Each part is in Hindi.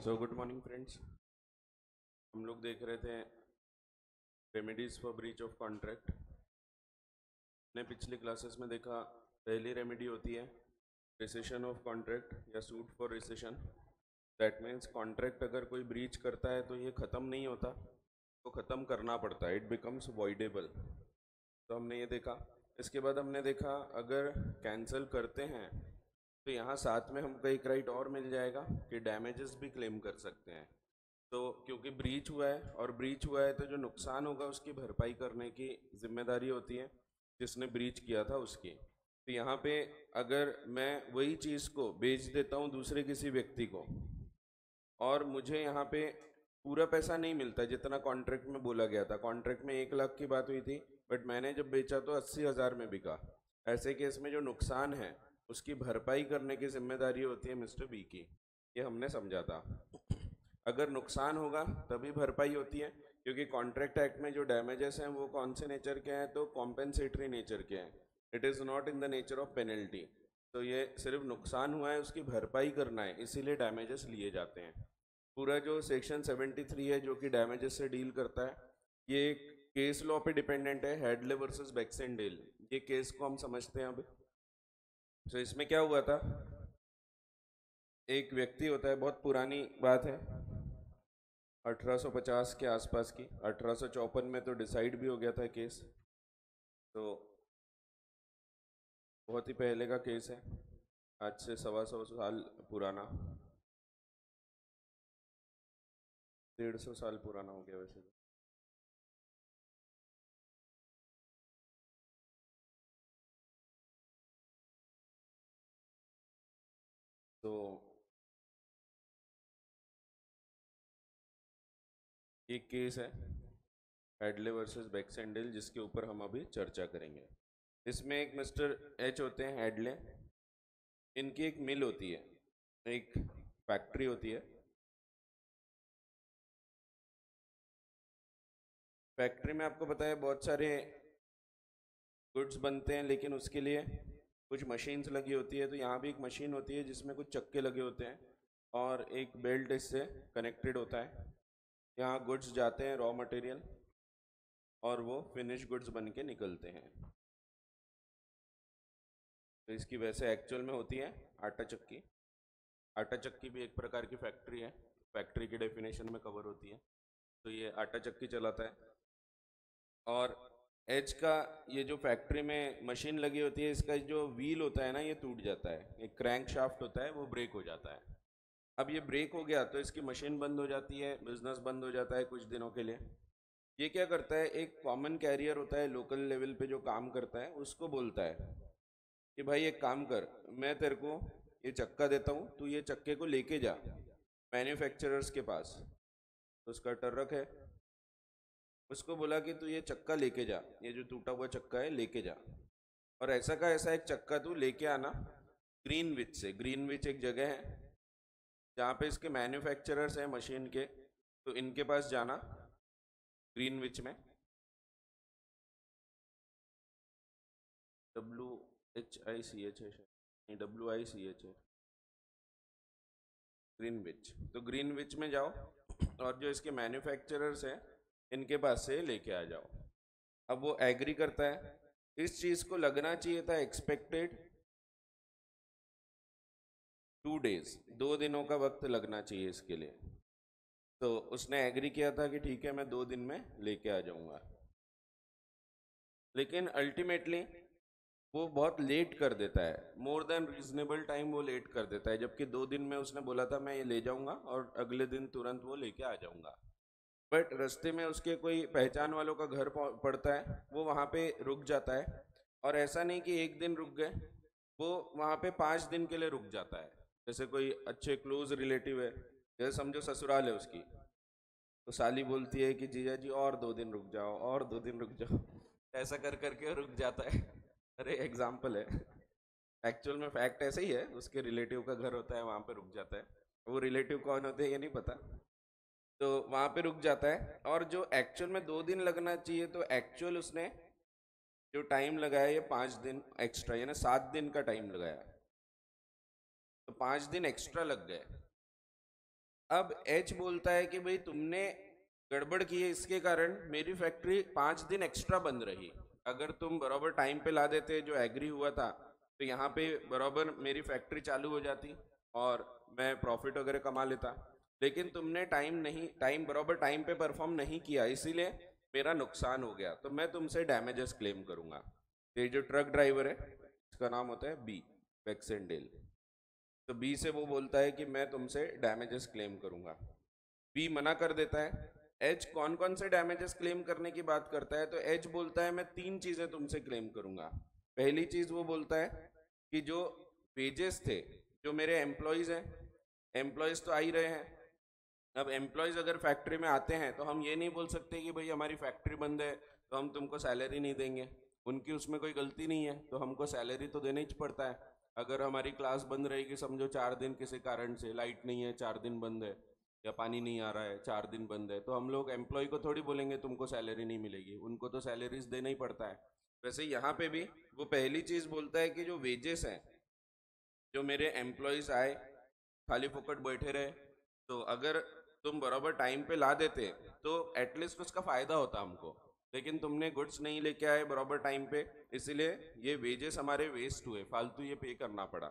Good morning friends. हम लोग देख रहे थे remedies for breach of contract. ने पिछली क्लासेस में देखा, पहली रेमेडी होती है रिसेशन ऑफ कॉन्ट्रैक्ट या suit for recession. That means contract अगर कोई ब्रीच करता है तो ये ख़त्म नहीं होता, तो ख़त्म करना पड़ता है, इट बिकम्स वॉइडेबल। तो हमने ये देखा। इसके बाद हमने देखा अगर कैंसिल करते हैं तो यहाँ साथ में हमको एक राइट और मिल जाएगा कि डैमेजेस भी क्लेम कर सकते हैं। तो क्योंकि ब्रीच हुआ है और ब्रीच हुआ है तो जो नुकसान होगा उसकी भरपाई करने की जिम्मेदारी होती है जिसने ब्रीच किया था उसकी। तो यहाँ पे अगर मैं वही चीज़ को बेच देता हूँ दूसरे किसी व्यक्ति को और मुझे यहाँ पे पूरा पैसा नहीं मिलता जितना कॉन्ट्रैक्ट में बोला गया था, कॉन्ट्रैक्ट में 1 लाख की बात हुई थी बट मैंने जब बेचा तो 80,000 में बिका। ऐसे केस में जो नुकसान है उसकी भरपाई करने की जिम्मेदारी होती है मिस्टर बी की। ये हमने समझा था। अगर नुकसान होगा तभी भरपाई होती है, क्योंकि कॉन्ट्रैक्ट एक्ट में जो डैमेजेस हैं वो कौन से नेचर के हैं, तो कॉम्पेंसेटरी नेचर के हैं। It is not in the nature of penalty. तो ये सिर्फ नुकसान हुआ है उसकी भरपाई करना है, इसीलिए डैमेजेस लिए जाते हैं। पूरा जो सेक्शन 73 है जो कि डैमेजेस से डील करता है, ये एक केस लॉ पे डिपेंडेंट है, हेडले वर्सेस बैक्सेंडेल। ये केस को हम समझते हैं अब। तो इसमें क्या हुआ था, एक व्यक्ति होता है, बहुत पुरानी बात है, 1850 के आसपास की, 1854 में तो डिसाइड भी हो गया था केस। तो बहुत ही पहले का केस है, आज से 125 साल पुराना, 150 साल पुराना हो गया वैसे तो ये केस है हेडले वर्सेस बैक्सेंडेल जिसके ऊपर हम अभी चर्चा करेंगे। इसमें एक मिस्टर एच होते हैं हेडले, इनकी एक मिल होती है, एक फैक्ट्री होती है। फैक्ट्री में आपको पता है बहुत सारे गुड्स बनते हैं, लेकिन उसके लिए कुछ मशीन्स लगी होती है। तो यहाँ भी एक मशीन होती है जिसमें कुछ चक्के लगे होते हैं और एक बेल्ट इससे कनेक्टेड होता है। यहाँ गुड्स जाते हैं, रॉ मटेरियल, और वो फिनिश गुड्स बन के निकलते हैं। तो इसकी वैसे एक्चुअल में होती है आटा चक्की। आटा चक्की भी एक प्रकार की फैक्ट्री है, फैक्ट्री की डेफिनेशन में कवर होती है। तो ये आटा चक्की चलाता है। और एज का ये जो फैक्ट्री में मशीन लगी होती है, इसका जो व्हील होता है ना, ये टूट जाता है, एक क्रैंक शाफ्ट होता है वो ब्रेक हो जाता है। अब ये ब्रेक हो गया तो इसकी मशीन बंद हो जाती है, बिजनेस बंद हो जाता है कुछ दिनों के लिए। ये क्या करता है, एक कॉमन कैरियर होता है लोकल लेवल पे जो काम करता है, उसको बोलता है कि भाई एक काम कर, मैं तेरे को ये चक्का देता हूँ, तू ये चक्के को लेके जा मैन्युफैक्चरर्स के पास। तो उसका ट्रक है, उसको बोला कि तू ये चक्का लेके जा, ये जो टूटा हुआ चक्का है लेके जा, और ऐसा का ऐसा एक चक्का तू लेके आना ग्रीनविच से। ग्रीनविच एक जगह है जहाँ पे इसके मैन्युफैक्चरर्स हैं मशीन के, तो इनके पास जाना ग्रीनविच में। WHICH है शायद, नहीं WICH है, ग्रीनविच। तो ग्रीनविच में जाओ और जो इसके मैन्युफैक्चरर्स हैं इनके पास से लेके आ जाओ। अब वो एग्री करता है, इस चीज़ को लगना चाहिए था एक्सपेक्टेड 2 डेज, 2 दिनों का वक्त लगना चाहिए इसके लिए। तो उसने एग्री किया था कि ठीक है मैं 2 दिन में लेके आ जाऊंगा। लेकिन अल्टीमेटली वो बहुत लेट कर देता है, मोर देन रीजनेबल टाइम वो लेट कर देता है, जबकि 2 दिन में उसने बोला था मैं ये ले जाऊंगा और अगले दिन तुरंत वो लेके आ जाऊंगा। बट रास्ते में उसके कोई पहचान वालों का घर पड़ता है, वो वहाँ पे रुक जाता है। और ऐसा नहीं कि एक दिन रुक गए, वो वहाँ पे 5 दिन के लिए रुक जाता है। जैसे कोई अच्छे क्लोज रिलेटिव है, जैसे समझो ससुराल है उसकी, तो साली बोलती है कि जीजा जी और 2 दिन रुक जाओ, और 2 दिन रुक जाओ, ऐसा कर करके रुक जाता है। अरे एग्जाम्पल है, एक्चुअल में फैक्ट ऐसे ही है, उसके रिलेटिव का घर होता है वहाँ पे रुक जाता है। वो रिलेटिव कौन होते हैं ये नहीं पता, तो वहाँ पे रुक जाता है। और जो एक्चुअल में 2 दिन लगना चाहिए, तो एक्चुअल उसने जो टाइम लगाया ये 5 दिन एक्स्ट्रा, यानी 7 दिन का टाइम लगाया, तो 5 दिन एक्स्ट्रा लग गए। अब एच बोलता है कि भाई तुमने गड़बड़ की है, इसके कारण मेरी फैक्ट्री 5 दिन एक्स्ट्रा बंद रही। अगर तुम बराबर टाइम पे ला देते जो एग्री हुआ था, तो यहाँ पे बराबर मेरी फैक्ट्री चालू हो जाती और मैं प्रॉफिट वगैरह कमा लेता। लेकिन तुमने टाइम बराबर टाइम पे परफॉर्म नहीं किया, इसीलिए मेरा नुकसान हो गया, तो मैं तुमसे डैमेजेस क्लेम करूंगा। ये जो ट्रक ड्राइवर है, इसका नाम होता है बी, वैक्सेंडेल। तो बी से वो बोलता है कि मैं तुमसे डैमेजेस क्लेम करूंगा। बी मना कर देता है। एच कौन कौन से डैमेजेस क्लेम करने की बात करता है, तो एच बोलता है मैं 3 चीजें तुमसे क्लेम करूंगा। पहली चीज वो बोलता है कि जो वेजेस थे, जो मेरे एम्प्लॉयज हैं, एम्प्लॉयज तो आ ही रहे हैं। अब एम्प्लॉयज अगर फैक्ट्री में आते हैं तो हम ये नहीं बोल सकते कि भाई हमारी फैक्ट्री बंद है तो हम तुमको सैलरी नहीं देंगे। उनकी उसमें कोई गलती नहीं है, तो हमको सैलरी तो देना ही पड़ता है। अगर हमारी क्लास बंद रहेगी, समझो 4 दिन किसी कारण से लाइट नहीं है, 4 दिन बंद है, या पानी नहीं आ रहा है, 4 दिन बंद है, तो हम लोग एम्प्लॉय को थोड़ी बोलेंगे तुमको सैलरी नहीं मिलेगी, उनको तो सैलरीज देना ही पड़ता है। वैसे यहाँ पे भी वो पहली चीज बोलता है कि जो वेजेस हैं, जो मेरे एम्प्लॉयज आए खाली फुकट बैठे रहे, तो अगर तुम बराबर टाइम पे ला देते तो एटलीस्ट उसका फायदा होता हमको। लेकिन तुमने गुड्स नहीं लेके आए बराबर टाइम पे, इसीलिए ये वेजेस हमारे वेस्ट हुए, फालतू ये पे करना पड़ा।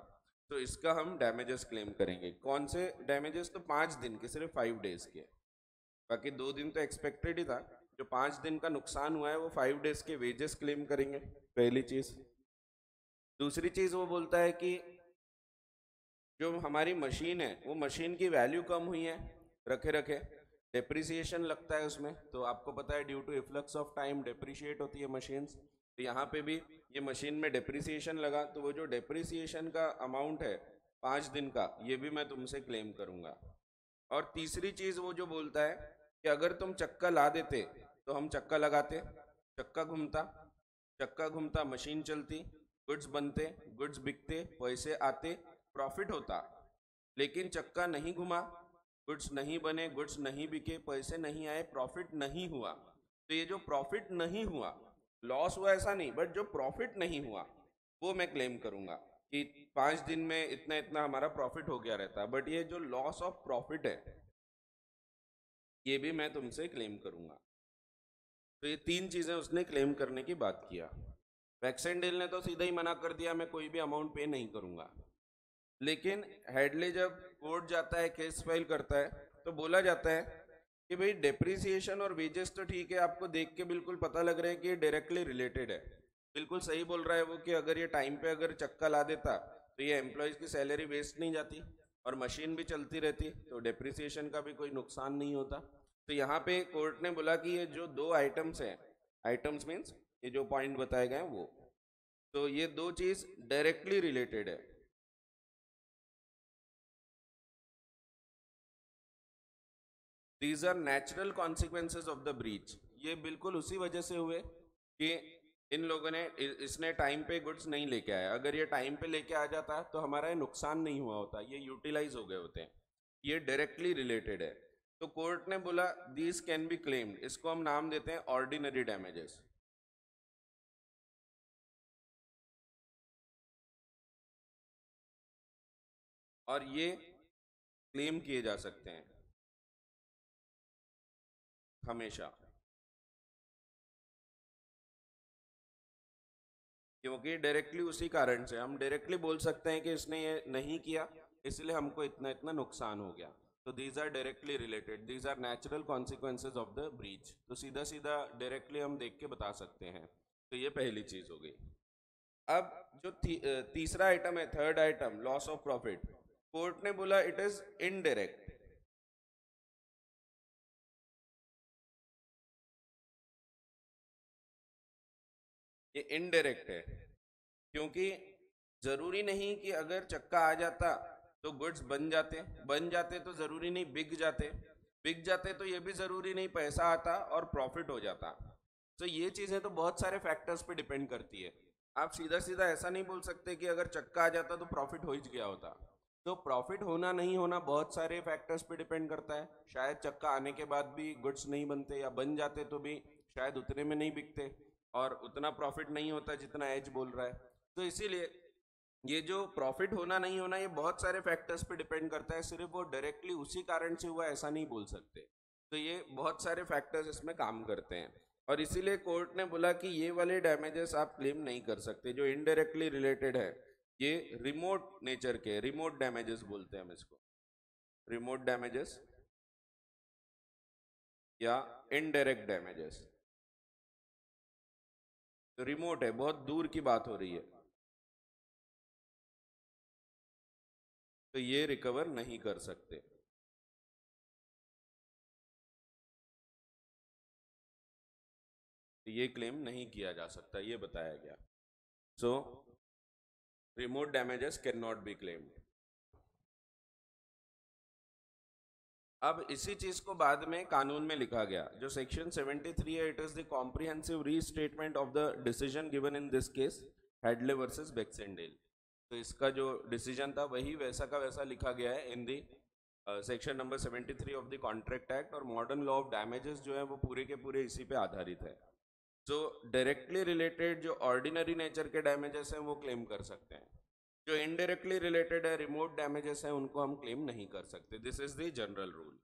तो इसका हम डैमेजेस क्लेम करेंगे। कौन से डैमेजेस, तो 5 दिन के, सिर्फ 5 डेज के। बाकी 2 दिन तो एक्सपेक्टेड ही था। जो 5 दिन का नुकसान हुआ है वो 5 डेज के वेजेस क्लेम करेंगे, पहली चीज। दूसरी चीज वो बोलता है कि जो हमारी मशीन है, वो मशीन की वैल्यू कम हुई है रखे रखे, डेप्रिसिएशन लगता है उसमें। तो आपको पता है due to influx of time depreciate होती है मशीन्स। तो यहाँ पे भी ये मशीन में डेप्रिसिएशन लगा, तो वो जो डेप्रिसिएशन का अमाउंट है 5 दिन का, ये भी मैं तुमसे क्लेम करूंगा। और तीसरी चीज वो जो बोलता है कि अगर तुम चक्का ला देते तो हम चक्का लगाते, चक्का घूमता, चक्का घूमता मशीन चलती, गुड्स बनते, गुड्स बिकते, पैसे आते, प्रॉफिट होता। लेकिन चक्का नहीं घुमा, गुड्स नहीं बने, गुड्स नहीं बिके, पैसे नहीं आए, प्रॉफिट नहीं हुआ। तो ये जो प्रॉफिट नहीं हुआ, लॉस हुआ ऐसा नहीं, बट जो प्रॉफिट नहीं हुआ वो मैं क्लेम करूंगा कि 5 दिन में इतना इतना हमारा प्रॉफिट हो गया रहता। बट ये जो लॉस ऑफ प्रॉफिट है, ये भी मैं तुमसे क्लेम करूंगा। तो ये 3 चीजें उसने क्लेम करने की बात किया। वैक्सेंडेल ने तो सीधा ही मना कर दिया, मैं कोई भी अमाउंट पे नहीं करूंगा। लेकिन हेडले जब कोर्ट जाता है, केस फाइल करता है, तो बोला जाता है कि भाई डेप्रिसिएशन और वेजेस तो ठीक है, आपको देख के बिल्कुल पता लग रहा है कि ये डायरेक्टली रिलेटेड है। बिल्कुल सही बोल रहा है वो कि अगर ये टाइम पे अगर चक्का ला देता तो ये एम्प्लॉयज की सैलरी वेस्ट नहीं जाती और मशीन भी चलती रहती, तो डेप्रिसिएशन का भी कोई नुकसान नहीं होता। तो यहाँ पे कोर्ट ने बोला कि ये जो 2 आइटम्स हैं, आइटम्स मीन्स ये जो पॉइंट बताए गए हैं वो, तो ये 2 चीज डायरेक्टली रिलेटेड है। These are natural consequences of the breach. ये बिल्कुल उसी वजह से हुए कि इन लोगों ने, इसने टाइम पे गुड्स नहीं लेके आया। अगर ये टाइम पे लेके आ जाता तो हमारा ये नुकसान नहीं हुआ होता, ये यूटिलाइज हो गए होते हैं। ये डायरेक्टली रिलेटेड है। तो कोर्ट ने बोला दीज कैन बी क्लेम्ड, इसको हम नाम देते हैं ऑर्डिनरी डैमेजेस। और ये क्लेम किए जा सकते हैं हमेशा, क्योंकि डायरेक्टली उसी कारण से हम डायरेक्टली बोल सकते हैं कि इसने ये नहीं किया, इसलिए हमको इतना इतना नुकसान हो गया। तो these are directly related, these are natural consequences of the breach. तो सीधा सीधा डायरेक्टली हम देख के बता सकते हैं। तो ये पहली चीज हो गई। अब जो तीसरा आइटम है, third item, loss of profit, court ने बोला इट इज इनडायरेक्ट। ये इनडायरेक्ट है, क्योंकि जरूरी नहीं कि अगर चक्का आ जाता तो गुड्स बन जाते, बन जाते तो जरूरी नहीं बिक जाते, बिक जाते तो ये भी जरूरी नहीं पैसा आता और प्रॉफिट हो जाता। तो ये चीजें तो बहुत सारे फैक्टर्स पे डिपेंड करती है। आप सीधा सीधा ऐसा नहीं बोल सकते कि अगर चक्का आ जाता तो प्रॉफिट हो ही गया होता। तो प्रॉफिट होना नहीं होना बहुत सारे फैक्टर्स पे डिपेंड करता है। शायद चक्का आने के बाद भी गुड्स नहीं बनते, या बन जाते तो भी शायद उतने में नहीं बिकते और उतना प्रॉफिट नहीं होता जितना एज बोल रहा है। तो इसीलिए ये जो प्रॉफिट होना नहीं होना ये बहुत सारे फैक्टर्स पे डिपेंड करता है, सिर्फ वो डायरेक्टली उसी कारण से हुआ ऐसा नहीं बोल सकते। तो ये बहुत सारे फैक्टर्स इसमें काम करते हैं, और इसीलिए कोर्ट ने बोला कि ये वाले डैमेजेस आप क्लेम नहीं कर सकते जो इनडायरेक्टली रिलेटेड है। ये रिमोट नेचर के, रिमोट डैमेजेस बोलते हैं हम इसको, रिमोट डैमेजेस या इनडायरेक्ट डैमेजेस। तो रिमोट है, बहुत दूर की बात हो रही है, तो ये रिकवर नहीं कर सकते। तो ये क्लेम नहीं किया जा सकता, ये बताया गया। So remote damages can not be claimed. अब इसी चीज को बाद में कानून में लिखा गया, जो सेक्शन 73 है, it is the comprehensive restatement of the decision given in this case, Hadley versus Baxendale. तो इसका जो डिसीजन था वही वैसा का वैसा लिखा गया है in the section number 73 of the contract act, और मॉडर्न लॉ ऑफ डैमेजेस जो है वो पूरे के पूरे इसी पे आधारित है। जो डायरेक्टली रिलेटेड जो ऑर्डिनरी नेचर के डैमेजेस हैं वो क्लेम कर सकते हैं, जो इनडायरेक्टली रिलेटेड है, रिमोट डैमेजेस हैं, उनको हम क्लेम नहीं कर सकते। This is the general rule.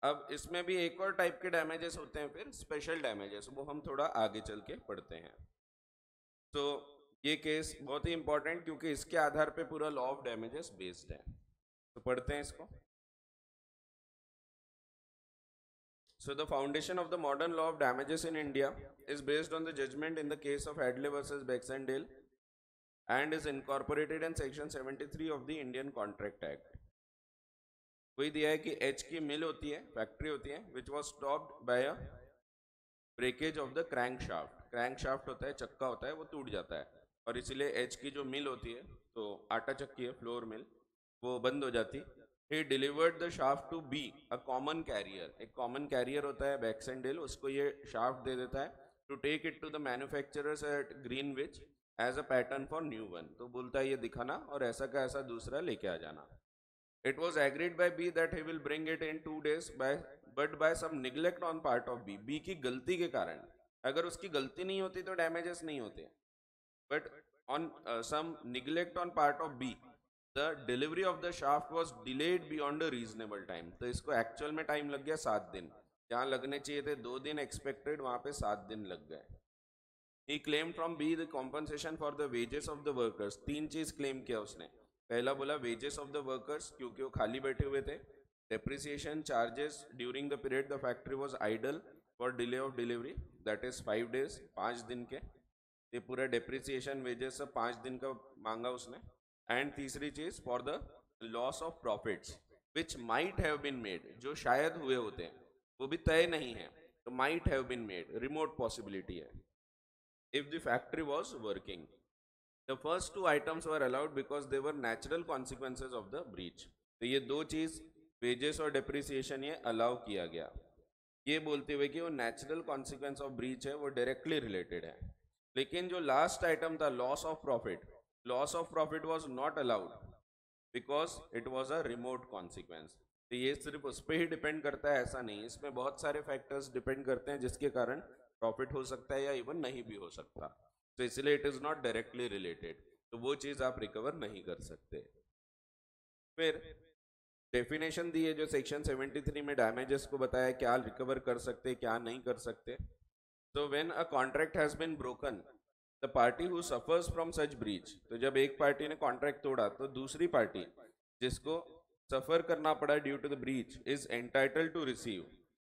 अब इसमें भी एक और टाइप के डैमेजेस होते हैं, फिर स्पेशल डैमेजेस, वो हम थोड़ा आगे चल के पढ़ते हैं। तो ये केस बहुत ही इंपॉर्टेंट, क्योंकि इसके आधार पे पूरा लॉ ऑफ डैमेजेस बेस्ड है। तो पढ़ते हैं इसको। So the foundation of the modern law of damages in India is based on the judgment in the case of Hadley versus Baxendale and is incorporated in section 73 of the Indian Contract Act. वही दिया है कि एच की मिल होती है, फैक्ट्री होती है, which was stopped bye a breakage of the crank shaft. Crank shaft होता है, चक्का होता है, वो टूट जाता है, और इसीलिए एच की जो मिल होती है, तो आटा चक्की है, फ्लोर मिल, वो बंद हो जाती। He delivered the shaft to be a common carrier. एक कॉमन कैरियर होता है बैक्सेंडेल, उसको ये शाफ्ट दे देता है to take it to the manufacturers at Greenwich as a pattern for new one. तो बोलता है ये दिखाना और ऐसा का ऐसा दूसरा लेके आ जाना। It was agreed by B that he will bring it in 2 days, but by some neglect on part of B. B की गलती के कारण, अगर उसकी गलती नहीं होती तो डैमेजेस नहीं होते, but on some neglect on part of B, the delivery of the shaft was delayed beyond a reasonable time. तो इसको एक्चुअल में टाइम लग गया 7 दिन, जहाँ लगने चाहिए थे 2 दिन एक्सपेक्टेड, वहाँ पे 7 दिन लग गए। He claimed from B the compensation for the wages of the workers। 3 चीज क्लेम किया उसने। पहला बोला वेजेस ऑफ द वर्कर्स, क्योंकि वो खाली बैठे हुए थे। Depreciation charges during the period the factory was idle for delay of delivery, that is 5 days, 5 दिन के। ये पूरा डेप्रिसिएशन वेजेस सब 5 दिन का मांगा उसने। एंड तीसरी चीज for the loss of profits which might have been made, जो शायद हुए होते हैं, वो भी तय नहीं है, तो might have been made, remote possibility है, if the factory was working. The first 2 items were allowed because they were natural consequences of the breach। तो ये 2 चीज, वेजेस और डेप्रिसिएशन, ये अलाउ किया गया, ये बोलते हुए कि वो नेचुरल कॉन्सिक्वेंस ऑफ ब्रीच है, वो डायरेक्टली रिलेटेड है। लेकिन जो लास्ट आइटम था, loss of profit, loss of profit was not allowed because it was a remote consequence. तो ये सिर्फ उस पर ही डिपेंड करता है ऐसा नहीं, इसमें बहुत सारे फैक्टर्स डिपेंड करते हैं जिसके कारण प्रॉफिट हो सकता है या इवन नहीं भी हो सकता। तो इसलिए it is not directly related, तो वो चीज आप रिकवर नहीं कर सकते। फिर डेफिनेशन दी है जो सेक्शन 73 में डैमेजेस को बताया क्या रिकवर कर सकते क्या नहीं कर सकते। तो when a contract has been broken, the party who suffers from such breach, तो जब एक पार्टी ने कॉन्ट्रैक्ट तोड़ा तो दूसरी पार्टी जिसको सफर करना पड़ा due to the breach is entitle to receive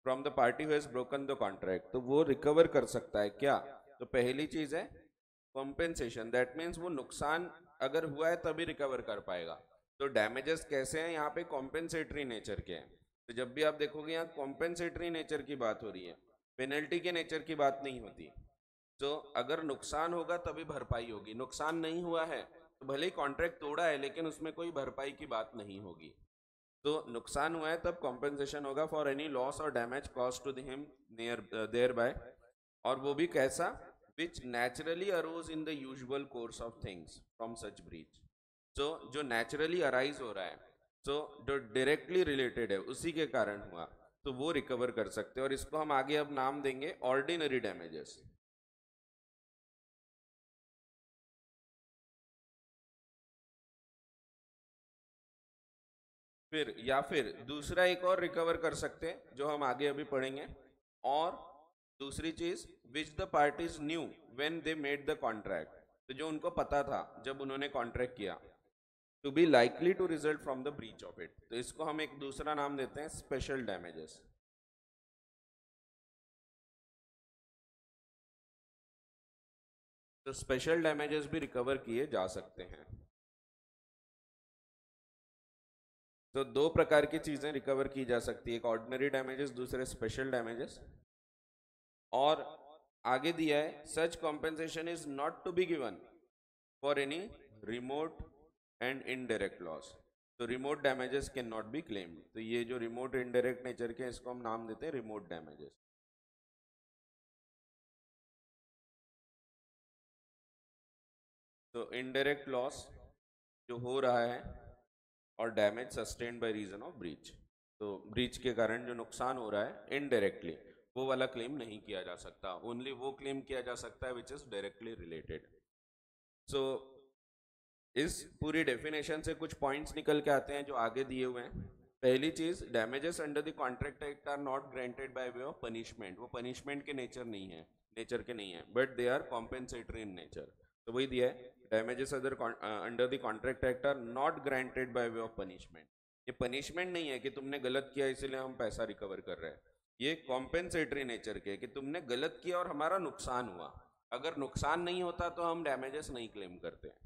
from the party who has broken the contract. तो वो रिकवर कर सकता है क्या? तो पहली चीज है कॉम्पेंसेशन, दैट मीन्स वो नुकसान अगर हुआ है तभी रिकवर कर पाएगा। तो डैमेजेस कैसे हैं यहाँ पे? कॉम्पेंसेटरी नेचर के हैं। तो जब भी आप देखोगे यहाँ कॉम्पेंसेटरी नेचर की बात हो रही है, पेनल्टी के नेचर की बात नहीं होती। तो अगर नुकसान होगा तभी भरपाई होगी, नुकसान नहीं हुआ है तो भले ही कॉन्ट्रैक्ट तोड़ा है लेकिन उसमें कोई भरपाई की बात नहीं होगी। तो नुकसान हुआ है तब कॉम्पेंसेशन होगा फॉर एनी लॉस और damage cause to him near thereby, और वो भी कैसा? Which naturally arose in the usual course of things from such breach. तो जो नेचुरली अराइज हो रहा है, तो जो डायरेक्टली रिलेटेड है उसी के कारण हुआ, तो वो रिकवर कर सकते हैं, और इसको हम आगे अब नाम देंगे ऑर्डिनरी डैमेजेस। फिर दूसरा एक और रिकवर कर सकते हैं जो हम आगे अभी पढ़ेंगे। और दूसरी चीज, which the parties knew when they made the contract, तो जो उनको पता था जब उन्होंने कॉन्ट्रैक्ट किया, to be likely to result from the breach of it, तो इसको हम एक दूसरा नाम देते हैं स्पेशल डैमेजेस। तो स्पेशल डैमेजेस भी रिकवर किए जा सकते हैं। तो दो प्रकार की चीजें रिकवर की जा सकती है, एक ऑर्डिनरी डैमेजेस, दूसरे स्पेशल डैमेजेस। और आगे दिया है, such compensation is not to be given for any remote and indirect loss. तो remote damages can not be claimed, तो ये जो रिमोट इनडायरेक्ट नेचर के, इसको हम नाम देते हैं रिमोट डैमेजेस। तो इनडायरेक्ट लॉस जो हो रहा है और damage sustained by reason of breach, तो ब्रीच के कारण जो नुकसान हो रहा है इनडायरेक्टली, वो वाला क्लेम नहीं किया जा सकता, ओनली वो क्लेम किया जा सकता है विच इज डायरेक्टली रिलेटेड। सो इस पूरी डेफिनेशन से कुछ पॉइंट्स निकल के आते हैं जो आगे दिए हुए हैं। पहली चीज, damages under the contract act are not granted by way of punishment, वो पनिशमेंट के नेचर के नहीं है, but they are compensatory in nature. तो वही दिया है, damages under the contract act are not granted by way of punishment. ये पनिशमेंट नहीं है कि तुमने गलत किया इसलिए हम पैसा रिकवर कर रहे हैं, ये कॉम्पेंसेटरी नेचर के, कि तुमने गलत किया और हमारा नुकसान हुआ। अगर नुकसान नहीं होता तो हम डैमेजेस नहीं क्लेम करते हैं।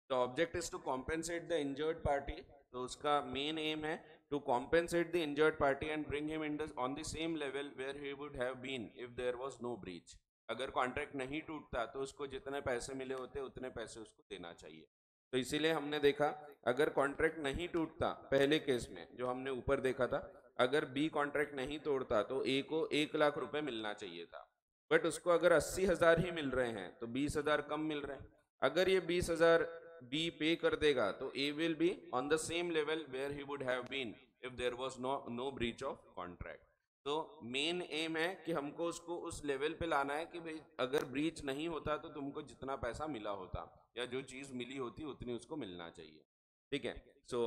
The object is to compensate the injured party, तो उसका मेन एम है to compensate the injured party and bring him in on the same level where he would have been if there was no breach। अगर कॉन्ट्रैक्ट नहीं टूटता तो उसको जितने पैसे मिले होते उतने पैसे उसको देना चाहिए। तो इसीलिए हमने देखा, अगर कॉन्ट्रैक्ट नहीं टूटता पहले केस में जो हमने ऊपर देखा था, अगर बी कॉन्ट्रैक्ट नहीं तोड़ता तो ए को 1 लाख रुपए मिलना चाहिए था, बट उसको अगर 80,000 ही मिल रहे हैं तो 20,000 कम मिल रहे हैं। अगर ये 20,000 बी पे कर देगा तो A will be on the same level where he would have been if there was no breach of contract. तो मेन एम है कि हमको उसको उस लेवल पे लाना है कि भाई अगर ब्रीच नहीं होता तो तुमको जितना पैसा मिला होता या जो चीज मिली होती उतनी उसको मिलना चाहिए। ठीक है, सो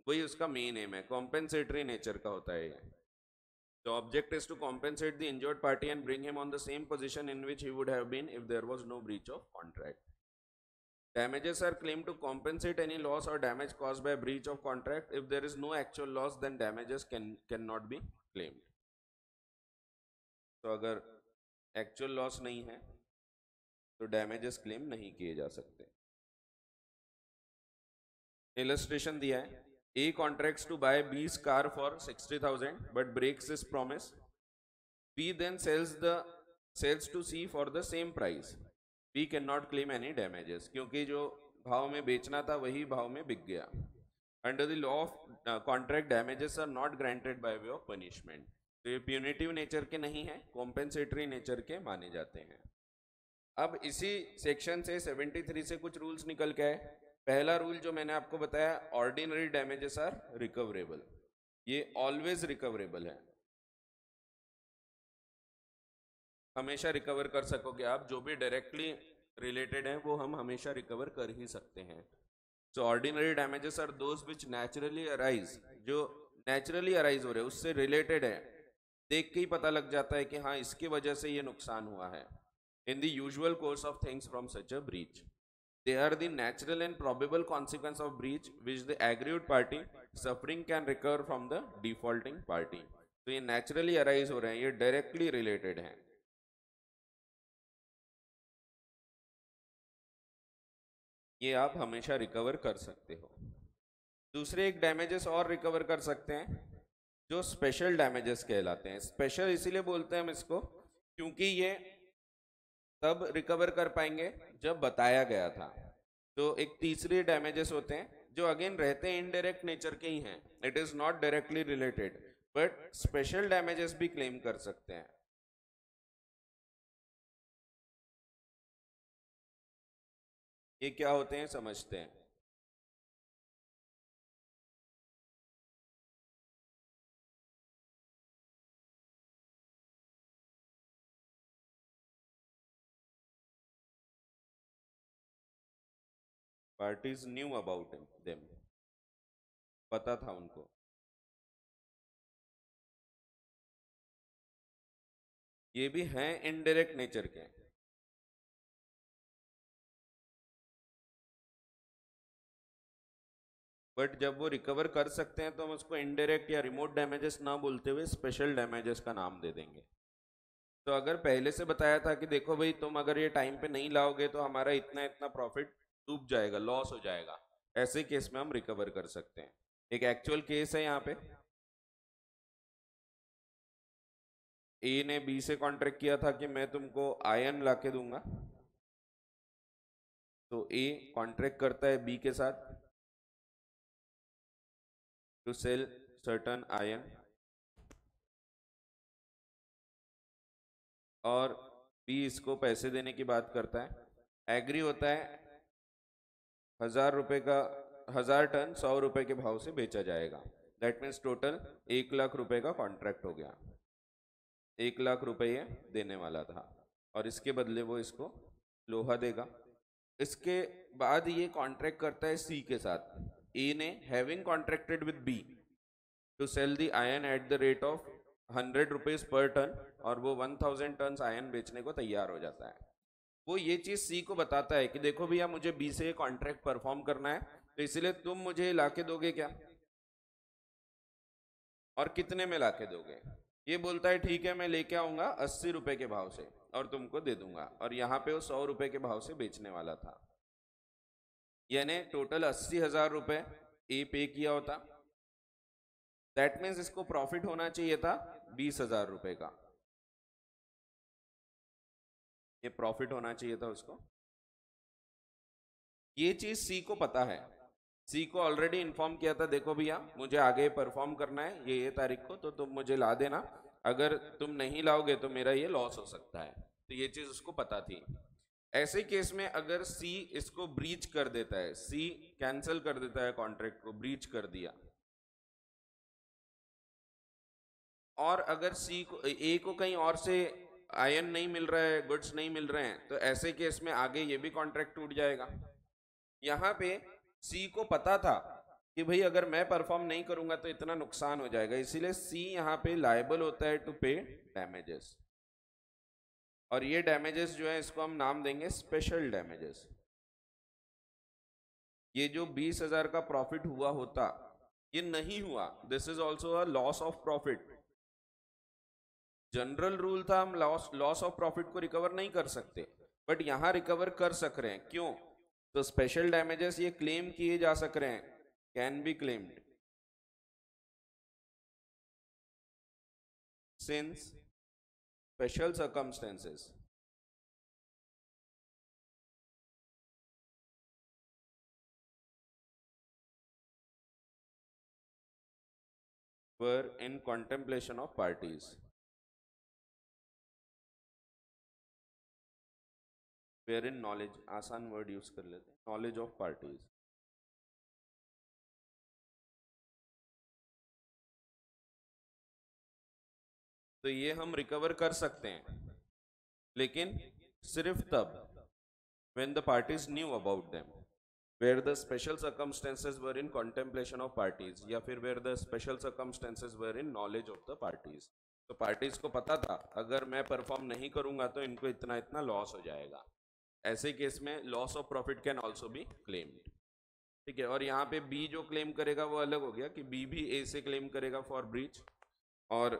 वही उसका मेन एम है, कॉम्पेंसेटरी नेचर का होता है ये। The object is to compensate the injured party and bring him on the same position in which he would have been if there was no breach of contract. Damages are claimed to compensate any loss or damage caused by breach of contract. If there is no actual loss, then damages cannot be claimed. तो अगर एक्चुअल लॉस नहीं है तो डैमेजेस क्लेम नहीं किए जा सकते। इलस्ट्रेशन दिया है, A contracts to buy B's car for 60,000 but breaks is promise. B then sells to C for the same price. B cannot claim any damages क्योंकि जो भाव में बेचना था वही भाव में बिक गया। Under the law of contract, damages are not granted by way of punishment. तो ये प्यूनिटिव नेचर के नहीं है, कॉम्पेंसेटरी नेचर के माने जाते हैं। अब इसी सेक्शन से 73 से कुछ रूल्स निकल के आए। पहला रूल जो मैंने आपको बताया, ऑर्डिनरी डैमेजेस आर रिकवरेबल, ये ऑलवेज रिकवरेबल है, हमेशा रिकवर कर सकोगे आप, जो भी डायरेक्टली रिलेटेड है वो हम हमेशा रिकवर कर ही सकते हैं। So ordinary damages are those which naturally arise, जो नेचुरली अराइज हो रहे हैं उससे रिलेटेड है, देख के ही पता लग जाता है कि हाँ इसकी वजह से ये नुकसान हुआ है। In the usual course of things from such a breach, they are the natural and probable consequence of breach which the aggrieved party suffering can recover from the defaulting party. तो ये नेचुरली अराइज हो रहे हैं, ये डायरेक्टली रिलेटेड है, ये आप हमेशा रिकवर कर सकते हो। दूसरे एक डैमेजेस और रिकवर कर सकते हैं जो स्पेशल डैमेजेस कहलाते हैं। स्पेशल इसीलिए बोलते हैं हम इसको क्योंकि ये तब रिकवर कर पाएंगे जब बताया गया था। तो एक तीसरे डैमेजेस होते हैं जो अगेन रहते हैं इनडायरेक्ट नेचर के ही हैं, it is not directly related, but special damages भी क्लेम कर सकते हैं। ये क्या होते हैं समझते हैं। पार्टीज न्यू अबाउट देम, पता था उनको। ये भी हैं इनडायरेक्ट नेचर के, बट जब वो रिकवर कर सकते हैं तो हम उसको इनडायरेक्ट या रिमोट डैमेजेस ना बोलते हुए स्पेशल डैमेजेस का नाम दे देंगे। तो अगर पहले से बताया था कि देखो भाई तुम अगर ये टाइम पे नहीं लाओगे तो हमारा इतना इतना प्रॉफिट डूब जाएगा, लॉस हो जाएगा, ऐसे केस में हम रिकवर कर सकते हैं। एक एक्चुअल केस है यहाँ पे, ए ने बी से कॉन्ट्रैक्ट किया था कि मैं तुमको आयन लाके दूंगा, तो ए कॉन्ट्रैक्ट करता है बी के साथ टू सेल सर्टन आयन, और बी इसको पैसे देने की बात करता है, एग्री होता है 1000 रुपए का, 1000 टन 100 रुपए के भाव से बेचा जाएगा। दैट मीन्स टोटल 1 लाख रुपए का कॉन्ट्रैक्ट हो गया। 1 लाख रुपए ये देने वाला था और इसके बदले वो इसको लोहा देगा। इसके बाद ये कॉन्ट्रैक्ट करता है सी के साथ। ए ने having contracted with B to sell the iron at the rate of 100 rupees per ton, और वो 1000 टन आयन बेचने को तैयार हो जाता है। वो ये चीज सी को बताता है कि देखो भैया मुझे बी से कॉन्ट्रैक्ट परफॉर्म करना है, तो इसलिए तुम मुझे लाके दोगे क्या, और कितने में लाके दोगे। ये बोलता है ठीक है मैं लेके आऊंगा 80 रुपए के भाव से और तुमको दे दूंगा, और यहाँ पे वो 100 रुपए के भाव से बेचने वाला था, यानी टोटल 80,000 रुपए ए पे किया होता। दैट मीन्स इसको प्रॉफिट होना चाहिए था 20,000 रुपए का, ये प्रॉफिट होना चाहिए था उसको। ये चीज सी को पता है, सी को ऑलरेडी इन्फॉर्म किया था देखो भैया मुझे आगे परफॉर्म करना है ये तारीख को, तो तुम मुझे ला देना, अगर तुम नहीं लाओगे तो मेरा ये लॉस हो सकता है। तो ये चीज उसको पता थी। ऐसे केस में अगर सी इसको ब्रीच कर देता है, सी कैंसिल कर देता है कॉन्ट्रैक्ट को, ब्रीच कर दिया, और अगर सी को, ए को कहीं और से आयन नहीं मिल रहा है, गुड्स नहीं मिल रहे हैं, तो ऐसे केस में आगे ये भी कॉन्ट्रैक्ट टूट जाएगा। यहाँ पे सी को पता था कि भाई अगर मैं परफॉर्म नहीं करूंगा तो इतना नुकसान हो जाएगा, इसीलिए सी यहाँ पे लायबल होता है टू पे डैमेजेस, और ये डैमेजेस जो है इसको हम नाम देंगे स्पेशल डैमेजेस। ये जो 20,000 का प्रॉफिट हुआ होता ये नहीं हुआ, this is also a loss of profit. General rule था हम लॉस ऑफ प्रॉफिट को रिकवर नहीं कर सकते, बट यहां रिकवर कर सक रहे हैं। क्यों? तो स्पेशल डैमेजेस ये क्लेम किए जा सक रहे हैं, can be claimed since special circumstances were in contemplation of parties, where in knowledge, आसान वर्ड यूज कर लेते हैं, नॉलेज ऑफ पार्टीज। तो ये हम रिकवर कर सकते हैं, लेकिन सिर्फ तब when the parties knew about them, where the special circumstances were in contemplation of parties, या फिर where the special circumstances were in knowledge of the parties। तो पार्टीज को पता था अगर मैं परफॉर्म नहीं करूंगा तो इनको इतना इतना लॉस हो जाएगा। ऐसे केस में loss of profit can also be claimed. ठीक है, और यहाँ पे बी जो क्लेम करेगा वो अलग हो गया कि बी भी ए से क्लेम करेगा फॉर ब्रीच, और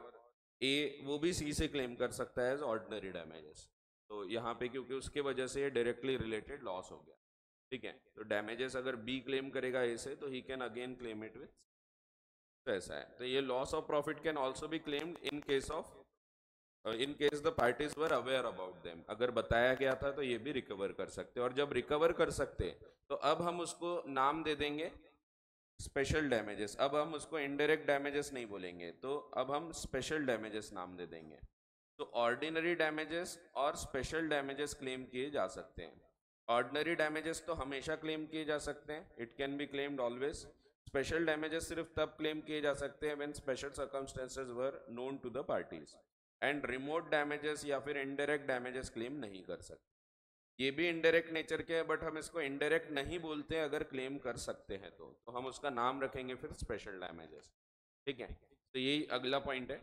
ए वो भी सी से क्लेम कर सकता है एज ऑर्डिनरी डैमेजेस। तो यहाँ पे क्योंकि उसके वजह से ये डायरेक्टली रिलेटेड लॉस हो गया। ठीक है, तो डैमेजेस अगर बी क्लेम करेगा ए से तो he can again claim it with, तो ऐसा है। तो ये loss of profit can also be claimed in case of, in case the parties were aware about them. अगर बताया गया था तो ये भी रिकवर कर सकते, और जब रिकवर कर सकते तो अब हम उसको नाम दे देंगे स्पेशल डैमेजेस। अब हम उसको इनडायरेक्ट डैमेजेस नहीं बोलेंगे, तो अब हम स्पेशल डैमेजेस नाम दे देंगे। तो ऑर्डिनरी डैमेजेस और स्पेशल डैमेजेस क्लेम किए जा सकते हैं। ऑर्डिनरी डैमेजेस तो हमेशा क्लेम किए जा सकते हैं, it can be claimed always. Special damages सिर्फ तब क्लेम किए जा सकते हैं when special circumstances were known to the parties, and remote damages या फिर इनडायरेक्ट डैमेजेस क्लेम नहीं कर सकते। ये भी इनडायरेक्ट नेचर के है, बट हम इसको इनडायरेक्ट नहीं बोलते अगर क्लेम कर सकते हैं तो हम उसका नाम रखेंगे फिर स्पेशल डैमेजेस। ठीक है, तो यही अगला पॉइंट है।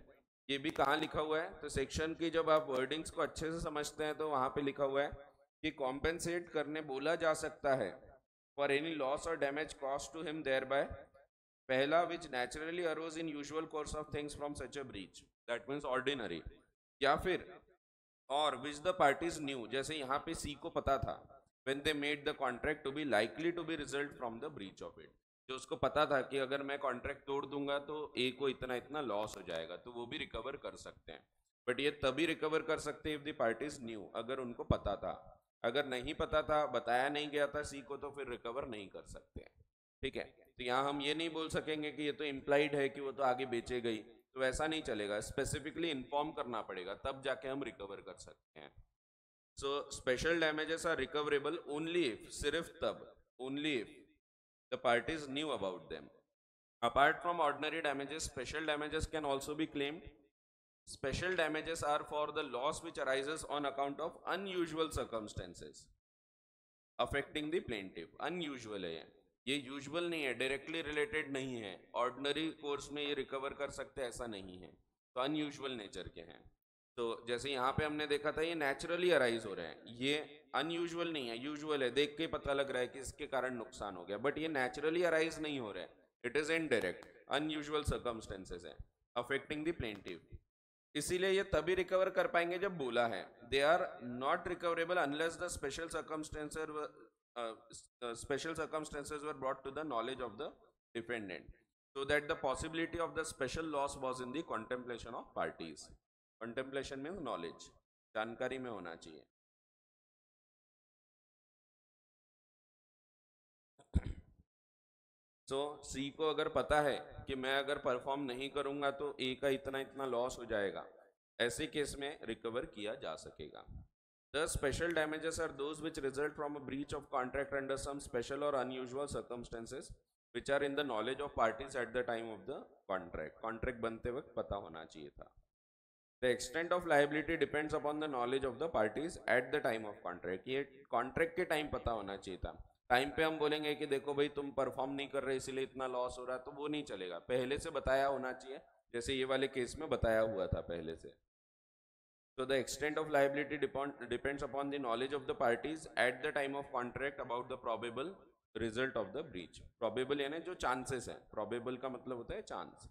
ये भी कहाँ लिखा हुआ है? तो सेक्शन की जब आप वर्डिंग्स को अच्छे से समझते हैं तो वहां पे लिखा हुआ है कि कॉम्पेंसेट करने बोला जा सकता है फॉर एनी लॉस और damage cost to him thereby, पहला which naturally arose in usual course of things from such a breach, that means ordinary, या फिर और विच द पार्टीज न्यू, जैसे यहाँ पे सी को पता था when they made the contract to be likely to be result from the breach of it, जो उसको पता था कि अगर मैं कॉन्ट्रैक्ट तोड़ दूंगा तो ए को इतना इतना लॉस हो जाएगा, तो वो भी रिकवर कर सकते हैं। बट ये तभी रिकवर कर सकते हैं इफ द पार्टीज न्यू, अगर उनको पता था। अगर नहीं पता था, बताया नहीं गया था सी को, तो फिर रिकवर नहीं कर सकते। ठीक है, तो यहाँ हम ये नहीं बोल सकेंगे कि ये तो इम्प्लाइड है कि वो तो आगे बेचे गई, तो वैसा नहीं चलेगा, स्पेसिफिकली इन्फॉर्म करना पड़ेगा, तब जाके हम रिकवर कर सकते हैं। So special damages are recoverable only if, सिर्फ तब, only if the parties knew about them. Apart from ordinary damages, special damages can also be claimed. Special damages are for the loss which arises on account of unusual circumstances affecting the plaintiff. Unusual है ये यूजुअल नहीं है, डायरेक्टली रिलेटेड नहीं है, ऑर्डिनरी कोर्स में ये रिकवर कर सकते हैं ऐसा नहीं है, तो अनयूजुअल नेचर के हैं। तो जैसे यहाँ पे हमने देखा था ये नेचुरली अराइज हो रहे हैं, ये अनयूजुअल नहीं है, यूजुअल है, देख के पता लग रहा है कि इसके कारण नुकसान हो गया, बट ये नेचुरली अराइज नहीं हो रहा है, it is indirect, unusual circumstances है अफेक्टिंग द प्लेंटिव। इसीलिए ये तभी रिकवर कर पाएंगे जब बोला है। They are not recoverable unless the special circumstances were brought to the knowledge of the defendant, so that the possibility of the special loss was in the contemplation of parties. Contemplation means knowledge, जानकारी में होना चाहिए। तो सी को अगर पता है कि मैं अगर परफॉर्म नहीं करूंगा तो ए का इतना इतना लॉस हो जाएगा, ऐसे केस में रिकवर किया जा सकेगा। The special damages are those which result from a breach of contract under some special or unusual circumstances which are in the knowledge of parties at the time of the contract. Contract बनते वक्त पता होना चाहिए था। The extent of liability depends upon the knowledge of the parties at the time of contract. ये contract के टाइम पता होना चाहिए था। टाइम पे हम बोलेंगे कि देखो भाई तुम परफॉर्म नहीं कर रहे इसीलिए इतना लॉस हो रहा है, तो वो नहीं चलेगा, पहले से बताया होना चाहिए, जैसे ये वाले केस में बताया हुआ था पहले से। So the extent of liability depends upon the knowledge of the parties at the time of contract about the probable result of the breach. Probable यानी जो chances है, probable का मतलब होता है chance,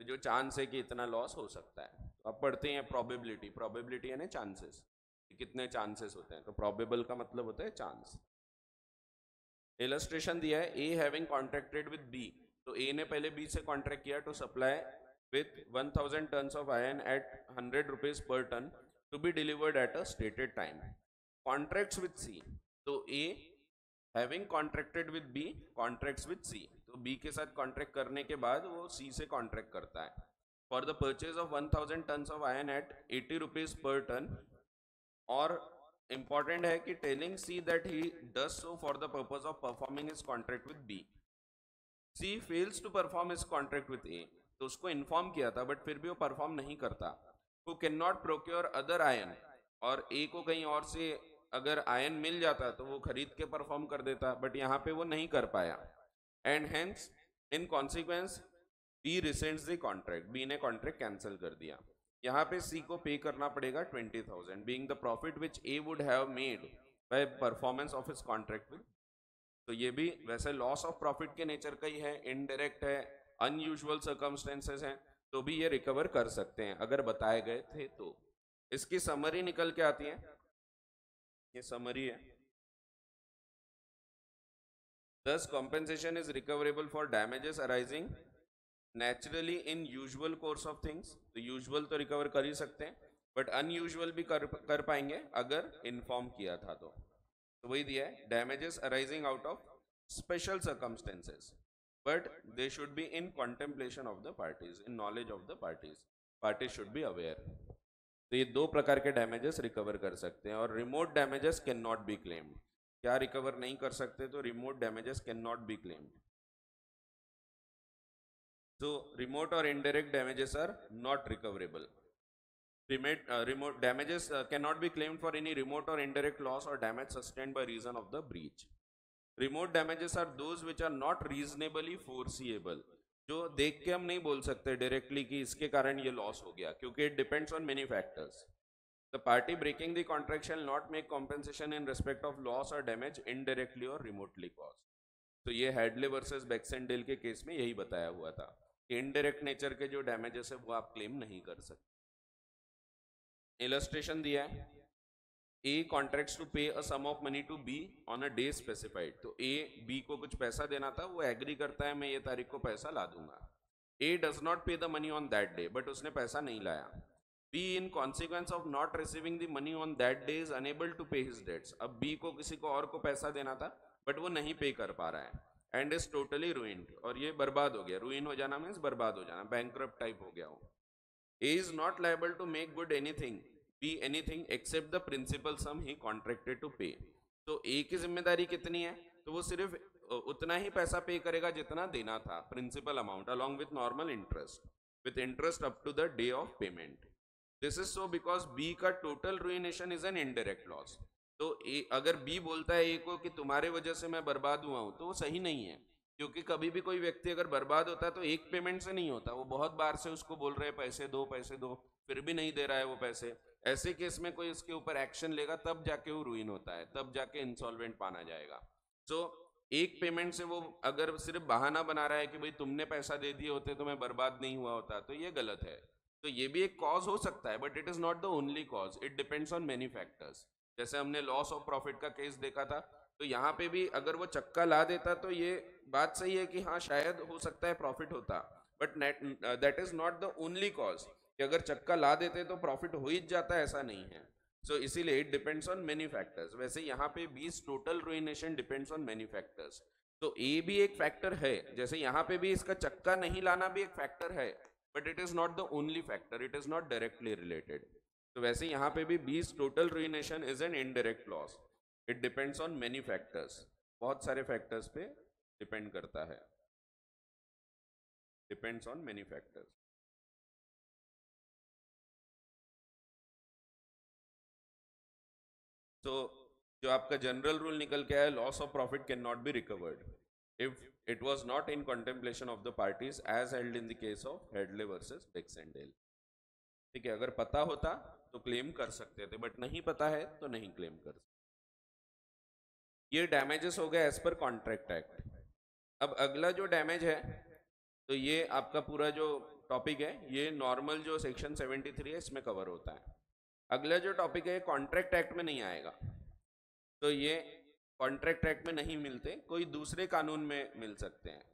तो जो chance है कि इतना loss हो सकता है। तो अब पढ़ते हैं probability, probability यानी chances, कितने chances होते हैं, तो probable का मतलब होता है chance। Illustration दिया है, A having contracted with B, तो A ने पहले B से contract किया to supply with 1000 tons of iron at 100 rupees per ton to be delivered at a stated time. Contracts with C, तो A having contracted with B contracts with C, तो B के साथ contract करने के बाद वो C से contract करता है for the purchase of 1000 tons of iron at 80 rupees per ton, और important है कि telling C that he does so for the purpose of performing his contract with B. C fails to perform his contract with A, तो उसको इन्फॉर्म किया था बट फिर भी वो परफॉर्म नहीं करता। Who cannot procure other iron, और ए को कहीं और से अगर आयन मिल जाता तो वो खरीद के परफॉर्म कर देता, बट यहाँ पे वो नहीं कर पाया। And hence in consequence B rescinds the contract, B ने कॉन्ट्रैक्ट कैंसिल कर दिया। यहाँ पे सी को पे करना पड़ेगा 20,000 being the profit which A would have made by performance of his contract with. तो ये भी वैसे लॉस ऑफ प्रॉफिट के नेचर का ही है, इनडायरेक्ट है, अनयूजुअल सर्कमस्टेंसेस हैं, तो भी ये रिकवर कर सकते हैं अगर बताए गए थे तो। इसकी समरी निकल के आती है, ये समरी है। Thus compensation is recoverable for damages arising naturally in usual course of things, तो यूजुअल तो रिकवर कर ही सकते हैं, बट अनयूजुअल भी कर पाएंगे अगर इन्फॉर्म किया था तो वही दिया है, damages arising out of special circumstances but they should be in contemplation of the parties, in knowledge of the parties should be aware। तो ये दो प्रकार के डैमेजेस रिकवर कर सकते हैं। और remote damages can not be claimed, क्या रिकवर नहीं कर सकते, तो remote damages can not be claimed. तो रिमोट और indirect damages are not recoverable. remote damages cannot be claimed for any remote or indirect loss or damage sustained by reason of the breach. Remote damages are those which are not reasonably foreseeable, जो देख के हम नहीं बोल सकते डायरेक्टली कि इसके कारण ये लॉस हो गया, क्योंकि it depends on many factors. The party breaking the contract shall not make compensation in respect of loss और डैमेज इनडायरेक्टली और रिमोटली कॉज. तो ये हेडले वर्सेस बैक्सेंडेल के केस में यही बताया हुआ था कि इनडायरेक्ट नेचर के जो डैमेजेस है वो आप क्लेम नहीं कर सकते. इलस्ट्रेशन दिया है. A contracts to pay a sum of money to B on a day specified. तो A B को कुछ पैसा देना था, वो एग्री करता है मैं ये तारीख को पैसा ला दूंगा. A does not pay the money on that day, but उसने पैसा नहीं लाया. B in consequence of not receiving the money on that day is unable to pay his debts. अब B को किसी को और को पैसा देना था, बट वो नहीं पे कर पा रहा है. एंड इज टोटली ruined, और ये बर्बाद हो गया. ruin हो जाना मीन्स बर्बाद हो जाना, bankrupt टाइप हो गया हो. A is not liable to make good anything be anything except the principal sum he contracted to pay. तो A की जिम्मेदारी कितनी है? तो वो सिर्फ उतना ही पैसा पे करेगा जितना देना था, principal amount along with normal interest, with interest up to the day of payment. This is so because B का total ruination is an indirect loss. तो A, अगर B बोलता है A को कि तुम्हारे वजह से मैं बर्बाद हुआ हूं, तो वो सही नहीं है. क्योंकि कभी भी कोई व्यक्ति अगर बर्बाद होता है तो एक पेमेंट से नहीं होता, वो बहुत बार से उसको बोल रहे हैं पैसे दो, फिर भी नहीं दे रहा है वो पैसे. ऐसे केस में कोई उसके ऊपर एक्शन लेगा तब जाके वो रुइन होता है, तब जाके इंसॉल्वेंट माना जाएगा. सो एक पेमेंट से वो अगर सिर्फ बहाना बना रहा है कि भाई तुमने पैसा दे दिए होते तो मैं बर्बाद नहीं हुआ होता, तो ये गलत है. तो ये भी एक कॉज हो सकता है, but it is not the only cause. It depends on many factors. जैसे हमने लॉस ऑफ प्रॉफिट का केस देखा था, तो यहाँ पे भी अगर वो चक्का ला देता तो ये बात सही है कि हाँ शायद हो सकता है प्रॉफिट होता, but that is not the only cause कि अगर चक्का ला देते तो प्रॉफिट हो ही जाता है, ऐसा नहीं है. सो इसीलिए it depends on many factors. वैसे यहाँ पे 20 total ruination depends on many factors. तो ए भी एक फैक्टर है, जैसे यहाँ पे भी इसका चक्का नहीं लाना भी एक फैक्टर है, but it is not the only factor, it is not directly related. तो वैसे यहाँ पे भी 20 total ruination is an indirect loss. It depends on many factors, बहुत सारे फैक्टर्स पे डिपेंड करता है. Depends on many factors. तो जो आपका जनरल रूल निकल के आया, loss of profit can not be recovered if it was not in contemplation of the parties as held in the case of Hadley versus Baxendale. ठीक है, अगर पता होता तो क्लेम कर सकते थे, बट नहीं पता है तो नहीं क्लेम कर सकते. ये डैमेजेस हो गए एज पर कॉन्ट्रैक्ट एक्ट. अब अगला जो डैमेज है, तो ये आपका पूरा जो टॉपिक है ये नॉर्मल जो सेक्शन 73 है इसमें कवर होता है. अगला जो टॉपिक है कॉन्ट्रैक्ट एक्ट में नहीं आएगा. तो ये कॉन्ट्रैक्ट एक्ट में नहीं मिलते, कोई दूसरे कानून में मिल सकते हैं,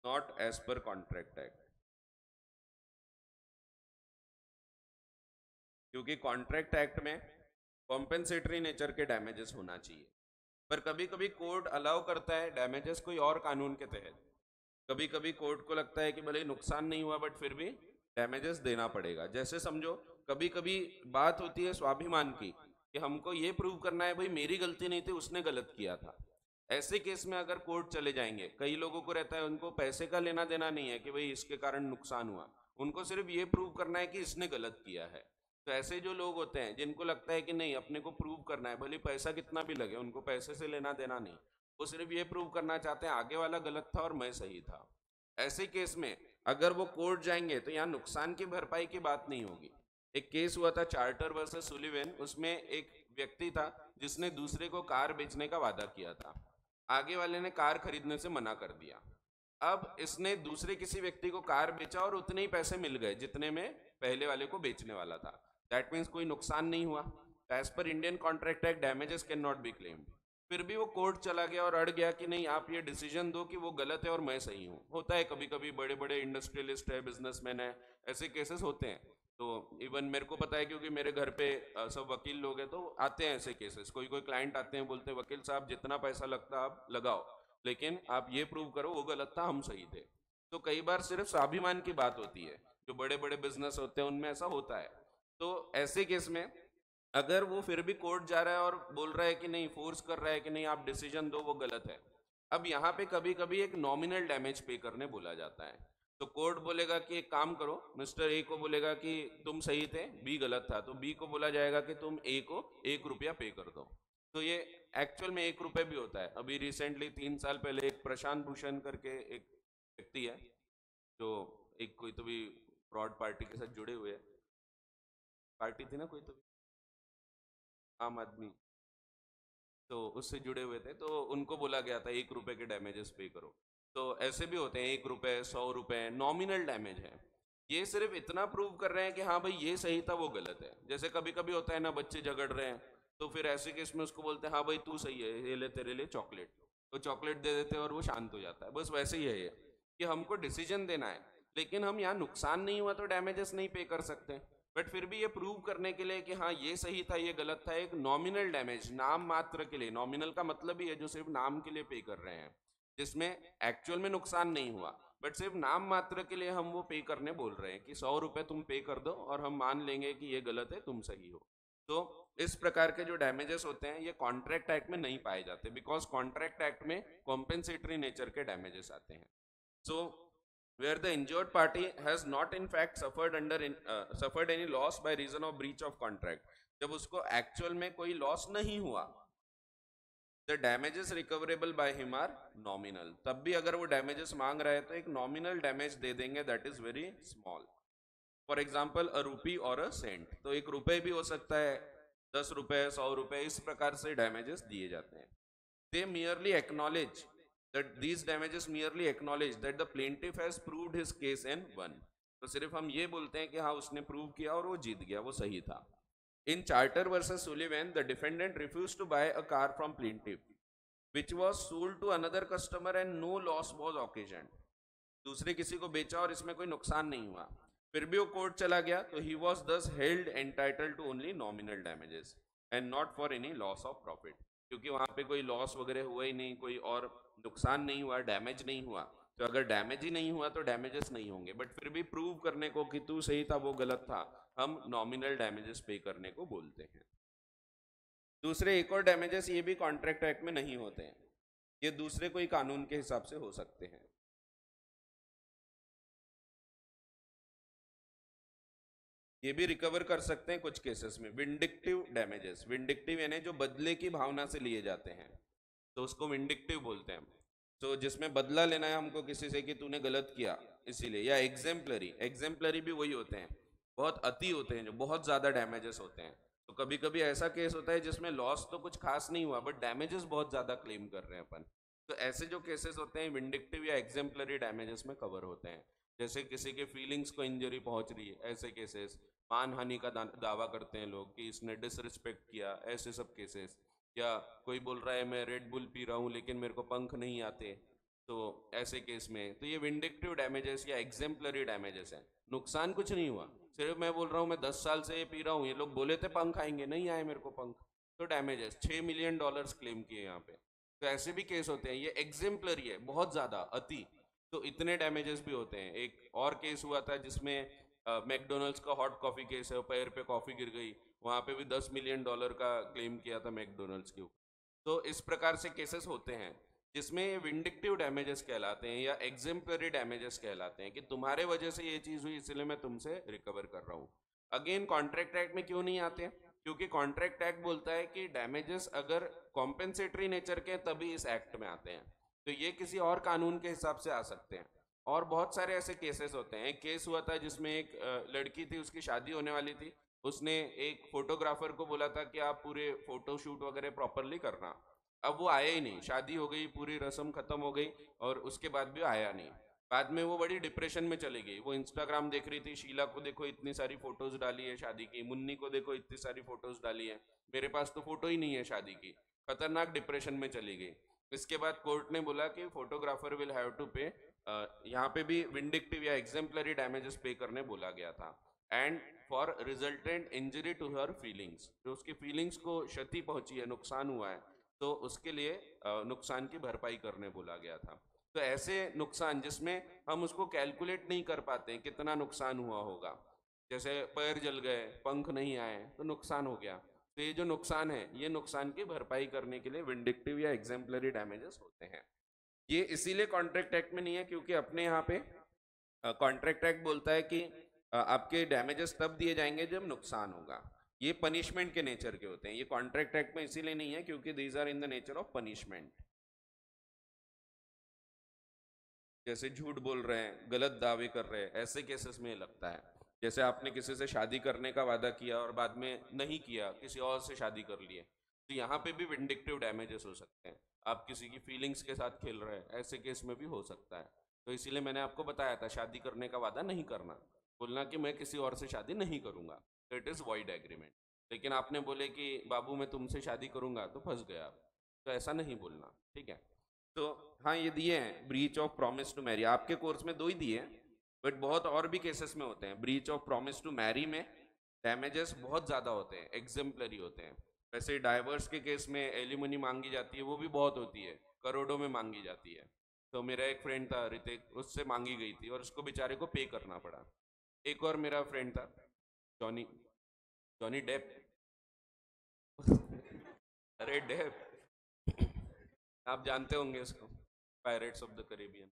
not as per contract act. क्योंकि कॉन्ट्रैक्ट एक्ट में कॉम्पेंसेटरी नेचर के डैमेजेस होना चाहिए, पर कभी कभी कोर्ट अलाउ करता है डैमेजेस कोई और कानून के तहत. कभी कभी कोर्ट को लगता है कि भले नुकसान नहीं हुआ बट फिर भी डैमेजेस देना पड़ेगा. जैसे समझो कभी कभी बात होती है स्वाभिमान की कि हमको ये प्रूव करना है भाई मेरी गलती नहीं थी, उसने गलत किया था. ऐसे केस में अगर कोर्ट चले जाएंगे, कई लोगों को रहता है उनको पैसे का लेना देना नहीं है कि भाई इसके कारण नुकसान हुआ, उनको सिर्फ ये प्रूव करना है कि इसने गलत किया है. तो ऐसे जो लोग होते हैं जिनको लगता है कि नहीं अपने को प्रूव करना है, भले पैसा कितना भी लगे, उनको पैसे से लेना देना नहीं, वो सिर्फ ये प्रूव करना चाहते हैं आगे वाला गलत था और मैं सही था. ऐसे केस में अगर वो कोर्ट जाएंगे तो यहाँ नुकसान की भरपाई की बात नहीं होगी. एक केस हुआ था चार्टर वर्सेस सुलिवेन, उसमें एक व्यक्ति था जिसने दूसरे को कार बेचने का वादा किया था. आगे वाले ने कार खरीदने से मना कर दिया. अब इसने दूसरे किसी व्यक्ति को कार बेचा और उतने ही पैसे मिल गए जितने में पहले वाले को बेचने वाला था. दैट मीन्स कोई नुकसान नहीं हुआ. As per Indian contract act damages can not be claimed. फिर भी वो कोर्ट चला गया और अड़ गया कि नहीं आप ये डिसीजन दो कि वो गलत है और मैं सही हूँ. होता है कभी कभी, बड़े बड़े इंडस्ट्रियलिस्ट है, बिजनेसमैन है, ऐसे केसेस होते हैं. तो इवन मेरे को पता है क्योंकि मेरे घर पे सब वकील लोग हैं, तो आते हैं ऐसे केसेस. कोई कोई क्लाइंट आते हैं बोलते हैं वकील साहब जितना पैसा लगता आप लगाओ, लेकिन आप ये प्रूव करो वो गलत था हम सही थे. तो कई बार सिर्फ स्वाभिमान की बात होती है, जो बड़े बड़े बिजनेस होते हैं उनमें ऐसा होता है. तो ऐसे केस में अगर वो फिर भी कोर्ट जा रहा है और बोल रहा है कि नहीं, फोर्स कर रहा है कि नहीं आप डिसीजन दो, वो गलत है. अब यहाँ पे कभी कभी एक नॉमिनल डैमेज पे करने बोला जाता है. तो कोर्ट बोलेगा कि एक काम करो, मिस्टर ए को बोलेगा कि तुम सही थे, बी गलत था, तो बी को बोला जाएगा कि तुम ए को 1 रुपया पे कर दो. तो ये एक्चुअल में 1 रुपये भी होता है. अभी रिसेंटली 3 साल पहले एक प्रशांत भूषण करके एक व्यक्ति है जो एक कोई तो भी फ्रॉड पार्टी के साथ जुड़े हुए हैं, पार्टी थी ना कोई तो भी, आम आदमी, तो उससे जुड़े हुए थे, तो उनको बोला गया था 1 रुपए के डैमेजेस पे करो। तो ऐसे भी होते हैं, 1 रुपए, 100 रुपए नॉमिनल डैमेज है। ये सिर्फ इतना प्रूव कर रहे हैं कि हाँ भाई ये सही था वो गलत है। जैसे कभी कभी होता है ना, बच्चे झगड़ रहे हैं, तो फिर ऐसे केस में उसको बोलते हैं हाँ भाई तू सही है, ये ले तेरे लिए चॉकलेट, तो चॉकलेट दे देते हैं और वो शांत हो जाता है। बस वैसे ही है ये, कि हमको डिसीजन देना है, लेकिन हम यहाँ नुकसान नहीं हुआ तो डैमेजेस नहीं पे कर सकते। बट फिर भी ये प्रूव करने के लिए कि हाँ ये सही था ये गलत था, एक नॉमिनल डैमेज, नाम मात्र के लिए, नॉमिनल का मतलब ही है जो सिर्फ नाम के लिए पे कर रहे हैं, जिसमें एक्चुअल में नुकसान नहीं हुआ, बट सिर्फ नाम मात्र के लिए हम वो पे करने बोल रहे हैं कि 100 रुपए तुम पे कर दो और हम मान लेंगे कि ये गलत है तुम सही हो। तो इस प्रकार के जो डैमेजेस होते हैं ये कॉन्ट्रैक्ट एक्ट में नहीं पाए जाते, बिकॉज कॉन्ट्रैक्ट एक्ट में कॉम्पेंसेटरी नेचर के डैमेजेस आते हैं। So, where the injured party has not in fact suffered any loss by reason of breach of contract, जब उसको एक्चुअल में कोई लॉस नहीं हुआ, the damages recoverable by him are nominal, तब भी अगर वो डैमेजेस मांग रहा है तो एक नॉमिनल डैमेज दे देंगे, that is very small. For example a रूपी और अ सेंट, तो 1 रुपए भी हो सकता है, 10 रुपए, 100 रुपए, इस प्रकार से डैमेजेस दिए जाते हैं। They merely acknowledge that these damages merely acknowledge that the plaintiff has proved his case and won, तो सिर्फ हम ये बोलते हैं कि हाँ उसने प्रूव किया और वो जीत गया, वो सही था। In Charter versus Sullivan, the defendant refused to buy a car from plaintiff, which was sold to another customer and no loss was occasioned, दूसरे किसी को बेचा और इसमें कोई नुकसान नहीं हुआ, फिर भी वो कोर्ट चला गया, तो he was thus held entitled to only nominal damages and not for any loss of profit, क्योंकि वहां पे कोई लॉस वगैरह हुआ ही नहीं, कोई और नुकसान नहीं हुआ, डैमेज नहीं हुआ। तो अगर डैमेज ही नहीं हुआ तो डैमेजेस नहीं होंगे, बट फिर भी प्रूव करने को कि तू सही था वो गलत था, हम नॉमिनल डैमेजेस पे करने को बोलते हैं। दूसरे एक और डैमेजेस ये भी कॉन्ट्रैक्ट एक्ट में नहीं होते हैं, ये दूसरे कोई कानून के हिसाब से हो सकते हैं। ये भी रिकवर कर सकते हैं कुछ केसेस में। विंडिक्टिव डैमेजेस, विंडिक्टिव यानी जो बदले की भावना से लिए जाते हैं, तो उसको विंडिक्टिव बोलते हैं। तो जिसमें बदला लेना है हमको किसी से कि तूने गलत किया इसीलिए। या एग्जेम्पलरी, एग्जेम्पलरी भी वही होते हैं, बहुत अति होते हैं, जो बहुत ज्यादा डैमेजेस होते हैं। तो कभी कभी ऐसा केस होता है जिसमें लॉस तो कुछ खास नहीं हुआ बट डैमेजेस बहुत ज्यादा क्लेम कर रहे हैं अपन, तो ऐसे जो केसेस होते हैं विंडिक्टिव या एग्जेम्पलरी डैमेजेस में कवर होते हैं। जैसे किसी के फीलिंग्स को इंजरी पहुंच रही है, ऐसे केसेस। मानहानि का दावा करते हैं लोग कि इसने डिसरिस्पेक्ट किया, ऐसे सब केसेस। या कोई बोल रहा है मैं रेड बुल पी रहा हूँ लेकिन मेरे को पंख नहीं आते, तो ऐसे केस में तो ये विंडिक्टिव डैमेजेस या एग्जेम्पलरी डैमेजेस है। नुकसान कुछ नहीं हुआ, सिर्फ मैं बोल रहा हूँ मैं 10 साल से ये पी रहा हूँ, ये लोग बोले थे पंख आएंगे, नहीं आए मेरे को पंख, तो डैमेजेस $6 मिलियन क्लेम किए यहाँ पे। तो ऐसे भी केस होते हैं, ये एग्जेम्पलरी है, बहुत ज्यादा अति, तो इतने डैमेजेस भी होते हैं। एक और केस हुआ था जिसमें मैकडोनल्ड्स का हॉट कॉफी केस है, पैर पे कॉफी गिर गई, वहां पे भी $10 मिलियन का क्लेम किया था मैकडोनल्ड्स के ऊपर। तो इस प्रकार से केसेस होते हैं जिसमें विंडिक्टिव डैमेजेस कहलाते हैं या एग्जेम्पलरी डैमेजेस कहलाते हैं, कि तुम्हारे वजह से ये चीज हुई इसलिए मैं तुमसे रिकवर कर रहा हूँ। अगेन कॉन्ट्रैक्ट एक्ट में क्यों नहीं आते, क्योंकि कॉन्ट्रैक्ट एक्ट बोलता है कि डैमेजेस अगर कॉम्पेंसेटरी नेचर के तभी इस एक्ट में आते हैं, तो ये किसी और कानून के हिसाब से आ सकते हैं। और बहुत सारे ऐसे केसेस होते हैं। एक केस हुआ था जिसमें एक लड़की थी, उसकी शादी होने वाली थी, उसने एक फोटोग्राफर को बोला था कि आप पूरे फोटो शूट वगैरह प्रॉपरली करना। अब वो आया ही नहीं, शादी हो गई, पूरी रस्म खत्म हो गई और उसके बाद भी आया नहीं। बाद में वो बड़ी डिप्रेशन में चली गई, वो इंस्टाग्राम देख रही थी, शीला को देखो इतनी सारी फोटोज डाली है शादी की, मुन्नी को देखो इतनी सारी फोटोज डाली है, मेरे पास तो फोटो ही नहीं है शादी की। खतरनाक डिप्रेशन में चली गई। इसके बाद कोर्ट ने बोला कि फोटोग्राफर विल हैव टू पे, यहाँ पे भी विंडिक्टिव या एग्जेम्पलरी डैमेजेस पे करने बोला गया था। And for resultant injury to her feelings, जो उसकी फीलिंग्स को क्षति पहुंची है, नुकसान हुआ है, तो उसके लिए नुकसान की भरपाई करने बोला गया था। तो ऐसे नुकसान जिसमें हम उसको कैलकुलेट नहीं कर पाते कितना नुकसान हुआ होगा, जैसे पैर जल गए, पंख नहीं आए, तो नुकसान हो गया। तो ये जो नुकसान है, ये नुकसान की भरपाई करने के लिए विंडिक्टिव या एग्जेम्पलरी डैमेजेस होते हैं। ये इसीलिए कॉन्ट्रैक्ट एक्ट में नहीं है क्योंकि अपने यहाँ पे कॉन्ट्रैक्ट एक्ट बोलता है कि आपके डैमेजेस तब दिए जाएंगे जब नुकसान होगा। ये पनिशमेंट के नेचर के होते हैं, ये कॉन्ट्रैक्ट एक्ट में इसीलिए नहीं है क्योंकि these are in the nature of punishment. जैसे झूठ बोल रहे हैं, गलत दावे कर रहे हैं, ऐसे केसेस में ये लगता है। जैसे आपने किसी से शादी करने का वादा किया और बाद में नहीं किया, किसी और से शादी कर लिए, तो यहाँ पे भी विंडिक्टिव डैमेजेस हो सकते हैं। आप किसी की फीलिंग्स के साथ खेल रहे हैं, ऐसे केस में भी हो सकता है। तो इसीलिए मैंने आपको बताया था शादी करने का वादा नहीं करना, बोलना कि मैं किसी और से शादी नहीं करूंगा, तो इट इज़ वॉइड एग्रीमेंट। लेकिन आपने बोले कि बाबू मैं तुमसे शादी करूंगा, तो फंस गया आप। तो ऐसा नहीं बोलना, ठीक है। तो हाँ, ये दिए हैं breach of promise to marry, आपके कोर्स में 2 ही दिए हैं, बट बहुत और भी केसेस में होते हैं। Breach of promise to marry में डैमेजेस बहुत ज़्यादा होते हैं, एग्जेम्पलरी होते हैं। वैसे डाइवर्स के केस में एलिमनी मांगी जाती है, वो भी बहुत होती है, करोड़ों में मांगी जाती है। तो मेरा एक फ्रेंड था ऋतिक, उससे मांगी गई थी और उसको बेचारे को पे करना पड़ा। एक और मेरा फ्रेंड था जॉनी, जॉनी डेप। अरे डेप, आप जानते होंगे उसको, पायरेट्स ऑफ द करेबियन।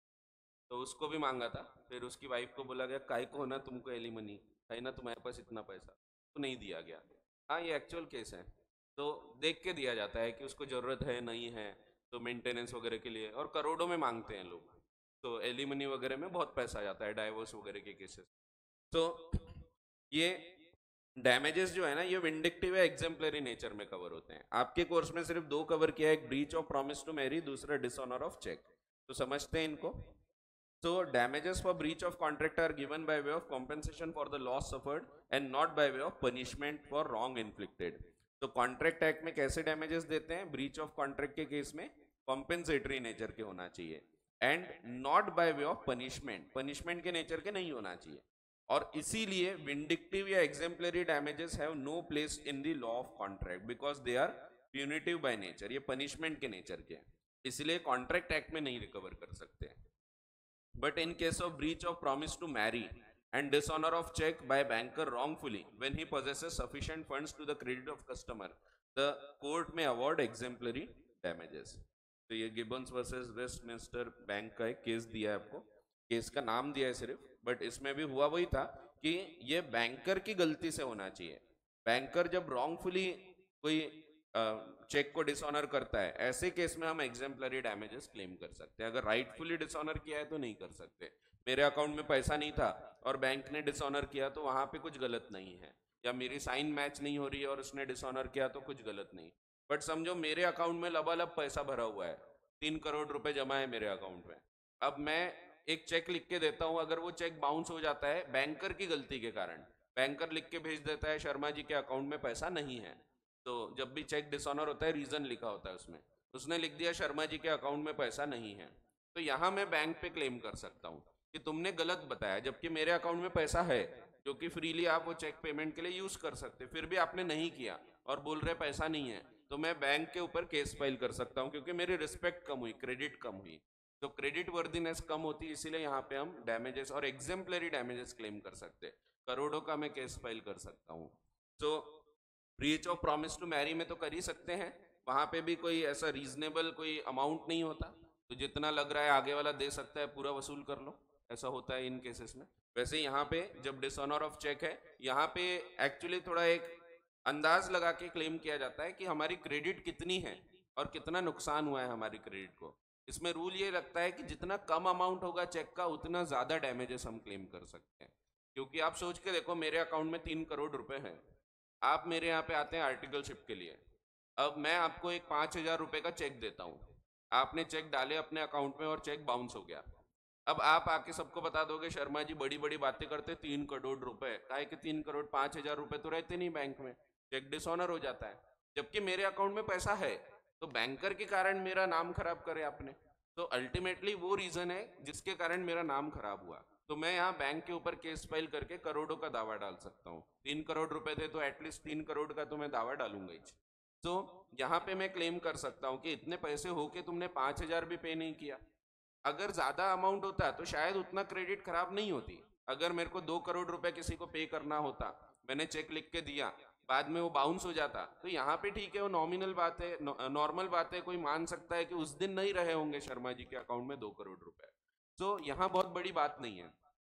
तो उसको भी मांगा था, फिर उसकी वाइफ को बोला गया काय को ना तुमको एलिमनी, है ना तुम्हारे पास इतना पैसा, तो नहीं दिया गया। हाँ, ये एक्चुअल केस है। तो देख के दिया जाता है कि उसको ज़रूरत है नहीं है, तो मेंटेनेंस वगैरह के लिए, और करोड़ों में मांगते हैं लोग। तो एलिमनी वगैरह में बहुत पैसा जाता है डाइवोर्स वगैरह के केसेस। तो ये डैमेजेस जो है ना, ये विंडिक्टिव या एग्जाम्पलरी नेचर में कवर होते हैं। आपके कोर्स में सिर्फ 2 कवर किया है, एक breach of promise to marry, दूसरा डिसऑनर ऑफ चेक। तो समझते हैं इनको। So damages for breach of contract are given by way of compensation for the loss suffered and not by way of punishment for wrong inflicted. तो कॉन्ट्रैक्ट एक्ट में कैसे डैमेजेस देते हैं? ब्रीच ऑफ कॉन्ट्रैक्ट के केस में कॉम्पेंसेटरी नेचर के होना चाहिए and not by way of punishment, punishment के नेचर के नहीं होना चाहिए। और इसीलिए विंडिक्टिव या exemplary damages have no place in the law of contract because they are punitive by nature, ये पनिशमेंट के नेचर के हैं, इसलिए कॉन्ट्रैक्ट एक्ट में नहीं रिकवर कर सकते हैं। But in case of breach of promise to marry and dishonor of check by banker wrongfully when he possesses sufficient funds to the credit of customer, the court may award exemplary damages. तो ये गिब्बन्स वर्सेस वेस्टमिंस्टर बैंक का एक केस दिया है आपको, केस का नाम दिया है सिर्फ, बट इसमें भी हुआ वही था कि ये बैंकर की गलती से होना चाहिए। बैंकर जब रॉन्गफुली कोई चेक को डिसऑनर करता है, ऐसे केस में हम एग्जेम्पलरी डैमेजेस क्लेम कर सकते हैं। अगर राइटफुली डिसऑनर किया है तो नहीं कर सकते। मेरे अकाउंट में पैसा नहीं था और बैंक ने डिसऑनर किया, तो वहां पे कुछ गलत नहीं है। या मेरी साइन मैच नहीं हो रही है और उसने डिसऑनर किया, तो कुछ गलत नहीं। बट समझो मेरे अकाउंट में लबालब पैसा भरा हुआ है, 3 करोड़ रुपए जमा है मेरे अकाउंट में। अब मैं एक चेक लिख के देता हूं, अगर वो चेक बाउंस हो जाता है बैंकर की गलती के कारण, बैंकर लिख के भेज देता है शर्मा जी के अकाउंट में पैसा नहीं है। तो जब भी चेक डिसऑनर होता है, रीजन लिखा होता है उसमें, उसने लिख दिया शर्मा जी के अकाउंट में पैसा नहीं है, तो यहां मैं बैंक पे क्लेम कर सकता हूं कि तुमने गलत बताया, जबकि मेरे अकाउंट में पैसा है, जो कि फ्रीली आप वो चेक पेमेंट के लिए यूज कर सकते, फिर भी आपने नहीं किया और बोल रहे पैसा नहीं है। तो मैं बैंक के ऊपर केस फाइल कर सकता हूं, क्योंकि मेरी रिस्पेक्ट कम हुई, क्रेडिट कम हुई। तो क्रेडिट वर्दीनेस कम होती है, इसीलिए यहाँ पे हम डैमेजेस और एग्जेम्पलरी डैमेजेस क्लेम कर सकते हैं। करोड़ों का मैं केस फाइल कर सकता हूँ। तो breach of promise to marry में तो कर ही सकते हैं, वहां पे भी कोई ऐसा रीजनेबल कोई अमाउंट नहीं होता, तो जितना लग रहा है आगे वाला दे सकता है, पूरा वसूल कर लो, ऐसा होता है इन केसेस में। वैसे यहाँ पे जब डिसऑनर ऑफ चेक है, यहाँ पे एक्चुअली थोड़ा एक अंदाज लगा के क्लेम किया जाता है कि हमारी क्रेडिट कितनी है और कितना नुकसान हुआ है हमारी क्रेडिट को। इसमें रूल ये लगता है कि जितना कम अमाउंट होगा चेक का, उतना ज्यादा डैमेजेस हम क्लेम कर सकते हैं। क्योंकि आप सोच के देखो, मेरे अकाउंट में 3 करोड़ रुपए हैं, आप मेरे यहाँ पे आते हैं आर्टिकलशिप के लिए, अब मैं आपको एक 5,000 रुपए का चेक देता हूँ, आपने चेक डाले अपने अकाउंट में और चेक बाउंस हो गया। अब आप आके सबको बता दोगे शर्मा जी बड़ी बड़ी बातें करते, 3 करोड़ रुपए, काहे के 3 करोड़, 5,000 रुपए तो रहते नहीं बैंक में, चेक डिसऑनर हो जाता है। जबकि मेरे अकाउंट में पैसा है, तो बैंकर के कारण मेरा नाम खराब करे आपने, तो अल्टीमेटली वो रीजन है जिसके कारण मेरा नाम खराब हुआ। तो मैं यहाँ बैंक के ऊपर केस फाइल करके करोड़ों का दावा डाल सकता हूँ। 3 करोड़ रुपए थे तो एटलीस्ट 3 करोड़ का तो मैं दावा डालूंगा ही। तो यहाँ पे मैं क्लेम कर सकता हूँ कि इतने पैसे होके तुमने 5,000 भी पे नहीं किया। अगर ज्यादा अमाउंट होता तो शायद उतना क्रेडिट खराब नहीं होती। अगर मेरे को 2 करोड़ रुपए किसी को पे करना होता, मैंने चेक लिख के दिया, बाद में वो बाउंस हो जाता, तो यहाँ पे ठीक है, वो नॉमिनल बात है, नॉर्मल बात है, कोई मान सकता है कि उस दिन नहीं रहे होंगे शर्मा जी के अकाउंट में 2 करोड़ रुपए, तो यहाँ बहुत बड़ी बात नहीं है।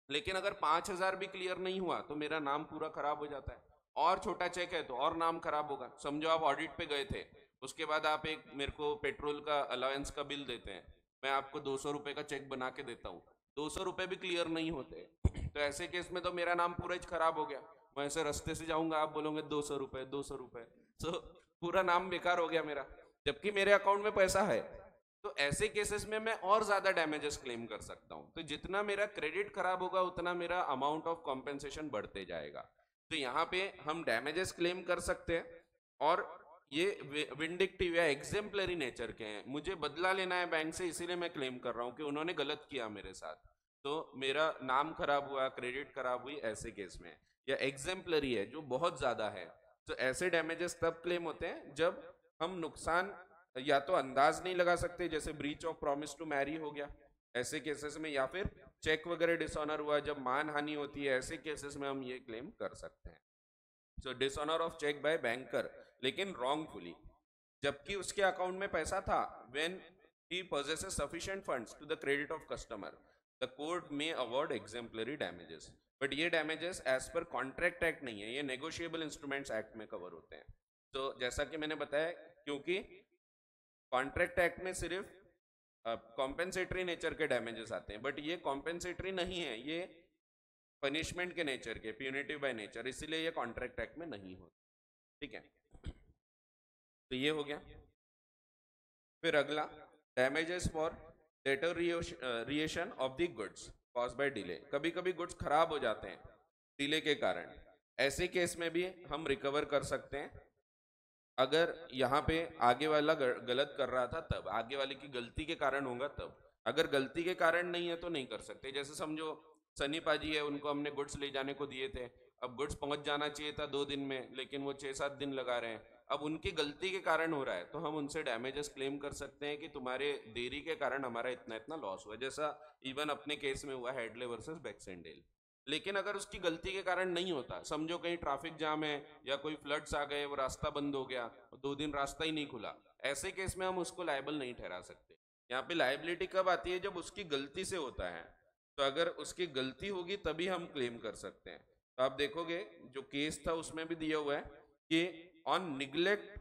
लेकिन अगर 5,000 भी क्लियर नहीं हुआ तो मेरा नाम पूरा खराब हो जाता है, और छोटा चेक है तो और नाम खराब होगा। समझो आप ऑडिट पे गए थे, उसके बाद आप एक मेरे को पेट्रोल का अलाउंस का बिल देते हैं, मैं आपको 200 रुपए का चेक बना के देता हूँ, 200 रुपए भी क्लियर नहीं होते, तो ऐसे केस में तो मेरा नाम पूरा ही खराब हो गया। मैं ऐसे रास्ते से जाऊंगा, आप बोलोगे 200 रुपए 200 रुपए, तो पूरा नाम बेकार हो गया मेरा, जबकि मेरे अकाउंट में पैसा है। तो ऐसे केसेस में मैं और ज्यादा डैमेजेस क्लेम कर सकता हूं। तो जितना मेरा क्रेडिट खराब होगा उतना मेरा अमाउंट ऑफ कॉम्पेंसेशन बढ़ते जाएगा। तो यहाँ पे हम डैमेजेस क्लेम कर सकते हैं, और ये विंडिक्टिव या एग्जेम्पलरी नेचर के हैं। मुझे बदला लेना है बैंक से, इसीलिए मैं क्लेम कर रहा हूँ कि उन्होंने गलत किया मेरे साथ, तो मेरा नाम खराब हुआ, क्रेडिट खराब हुई, ऐसे केस में। या एग्जेम्पलरी है जो बहुत ज्यादा है, तो ऐसे डैमेजेस तब क्लेम होते हैं जब हम नुकसान या तो अंदाज नहीं लगा सकते, जैसे breach of promise to marry हो गया ऐसे केसेस में, या फिर चेक वगैरह डिसऑनर हुआ, जब मान हानि होती है, ऐसे केसेस में हम ये क्लेम कर सकते हैं। So dishonour of cheque by banker, लेकिन रॉन्गफुली, जबकि उसके अकाउंट में पैसा था, when he possesses sufficient funds to the credit of customer, the court may award exemplary damages। But ये damages as per contract act नहीं है, ये नेगोशिएबल इंस्ट्रूमेंट्स एक्ट में कवर होते हैं। तो जैसा कि मैंने बताया, क्योंकि कॉन्ट्रैक्ट एक्ट में सिर्फ कॉम्पेंसेटरी नेचर के डैमेजेस आते हैं, बट ये कॉम्पेंसेटरी नहीं है, ये पनिशमेंट के नेचर के, प्यूनिटिव बाय नेचर, इसीलिए ये कॉन्ट्रैक्ट एक्ट में नहीं होता। ठीक है, तो ये हो गया। फिर अगला, damages for deterioration of the goods cause by delay. कभी कभी गुड्स खराब हो जाते हैं डिले के कारण, ऐसे केस में भी हम रिकवर कर सकते हैं। अगर यहाँ पे आगे वाला गलत कर रहा था तब, आगे वाले की गलती के कारण होगा तब, अगर गलती के कारण नहीं है तो नहीं कर सकते। जैसे समझो सनी पाजी है, उनको हमने गुड्स ले जाने को दिए थे, अब गुड्स पहुंच जाना चाहिए था 2 दिन में, लेकिन वो 6-7 दिन लगा रहे हैं, अब उनकी गलती के कारण हो रहा है, तो हम उनसे डैमेजेस क्लेम कर सकते हैं कि तुम्हारे देरी के कारण हमारा इतना इतना लॉस हुआ, जैसा इवन अपने केस में हुआ हेडले वर्सेस बैक्सेंडेल। लेकिन अगर उसकी गलती के कारण नहीं होता, समझो कहीं ट्रैफिक जाम है या कोई फ्लड्स आ गए, वो रास्ता बंद हो गया, 2 दिन रास्ता ही नहीं खुला, ऐसे केस में हम उसको लायबल नहीं ठहरा सकते। यहाँ पे लायबिलिटी कब आती है, जब उसकी गलती से होता है, तो अगर उसकी गलती होगी तभी हम क्लेम कर सकते हैं। तो आप देखोगे जो केस था उसमें भी दिया हुआ है कि on neglect,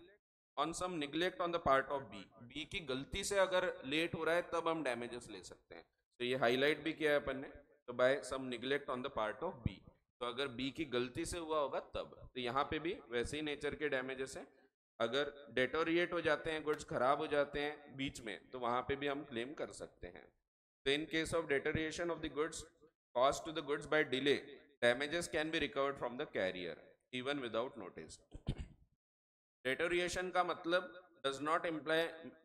on some neglect on the part of B, B की गलती से अगर लेट हो रहा है तब हम डैमेजेस ले सकते हैं। तो ये हाईलाइट भी किया है अपन ने, तो by some neglect on the part of B, तो अगर बी की गलती से हुआ होगा तब। तो यहाँ पे भी वैसे ही नेचर के डैमेजेस हैं, अगर डेटोरिएट हो जाते हैं गुड्स, खराब हो जाते हैं बीच में, तो वहां पे भी हम क्लेम कर सकते हैं। तो in case of deterioration of the goods caused to the goods by delay, damages can be recovered from the carrier even without notice. Deterioration का मतलब does not imply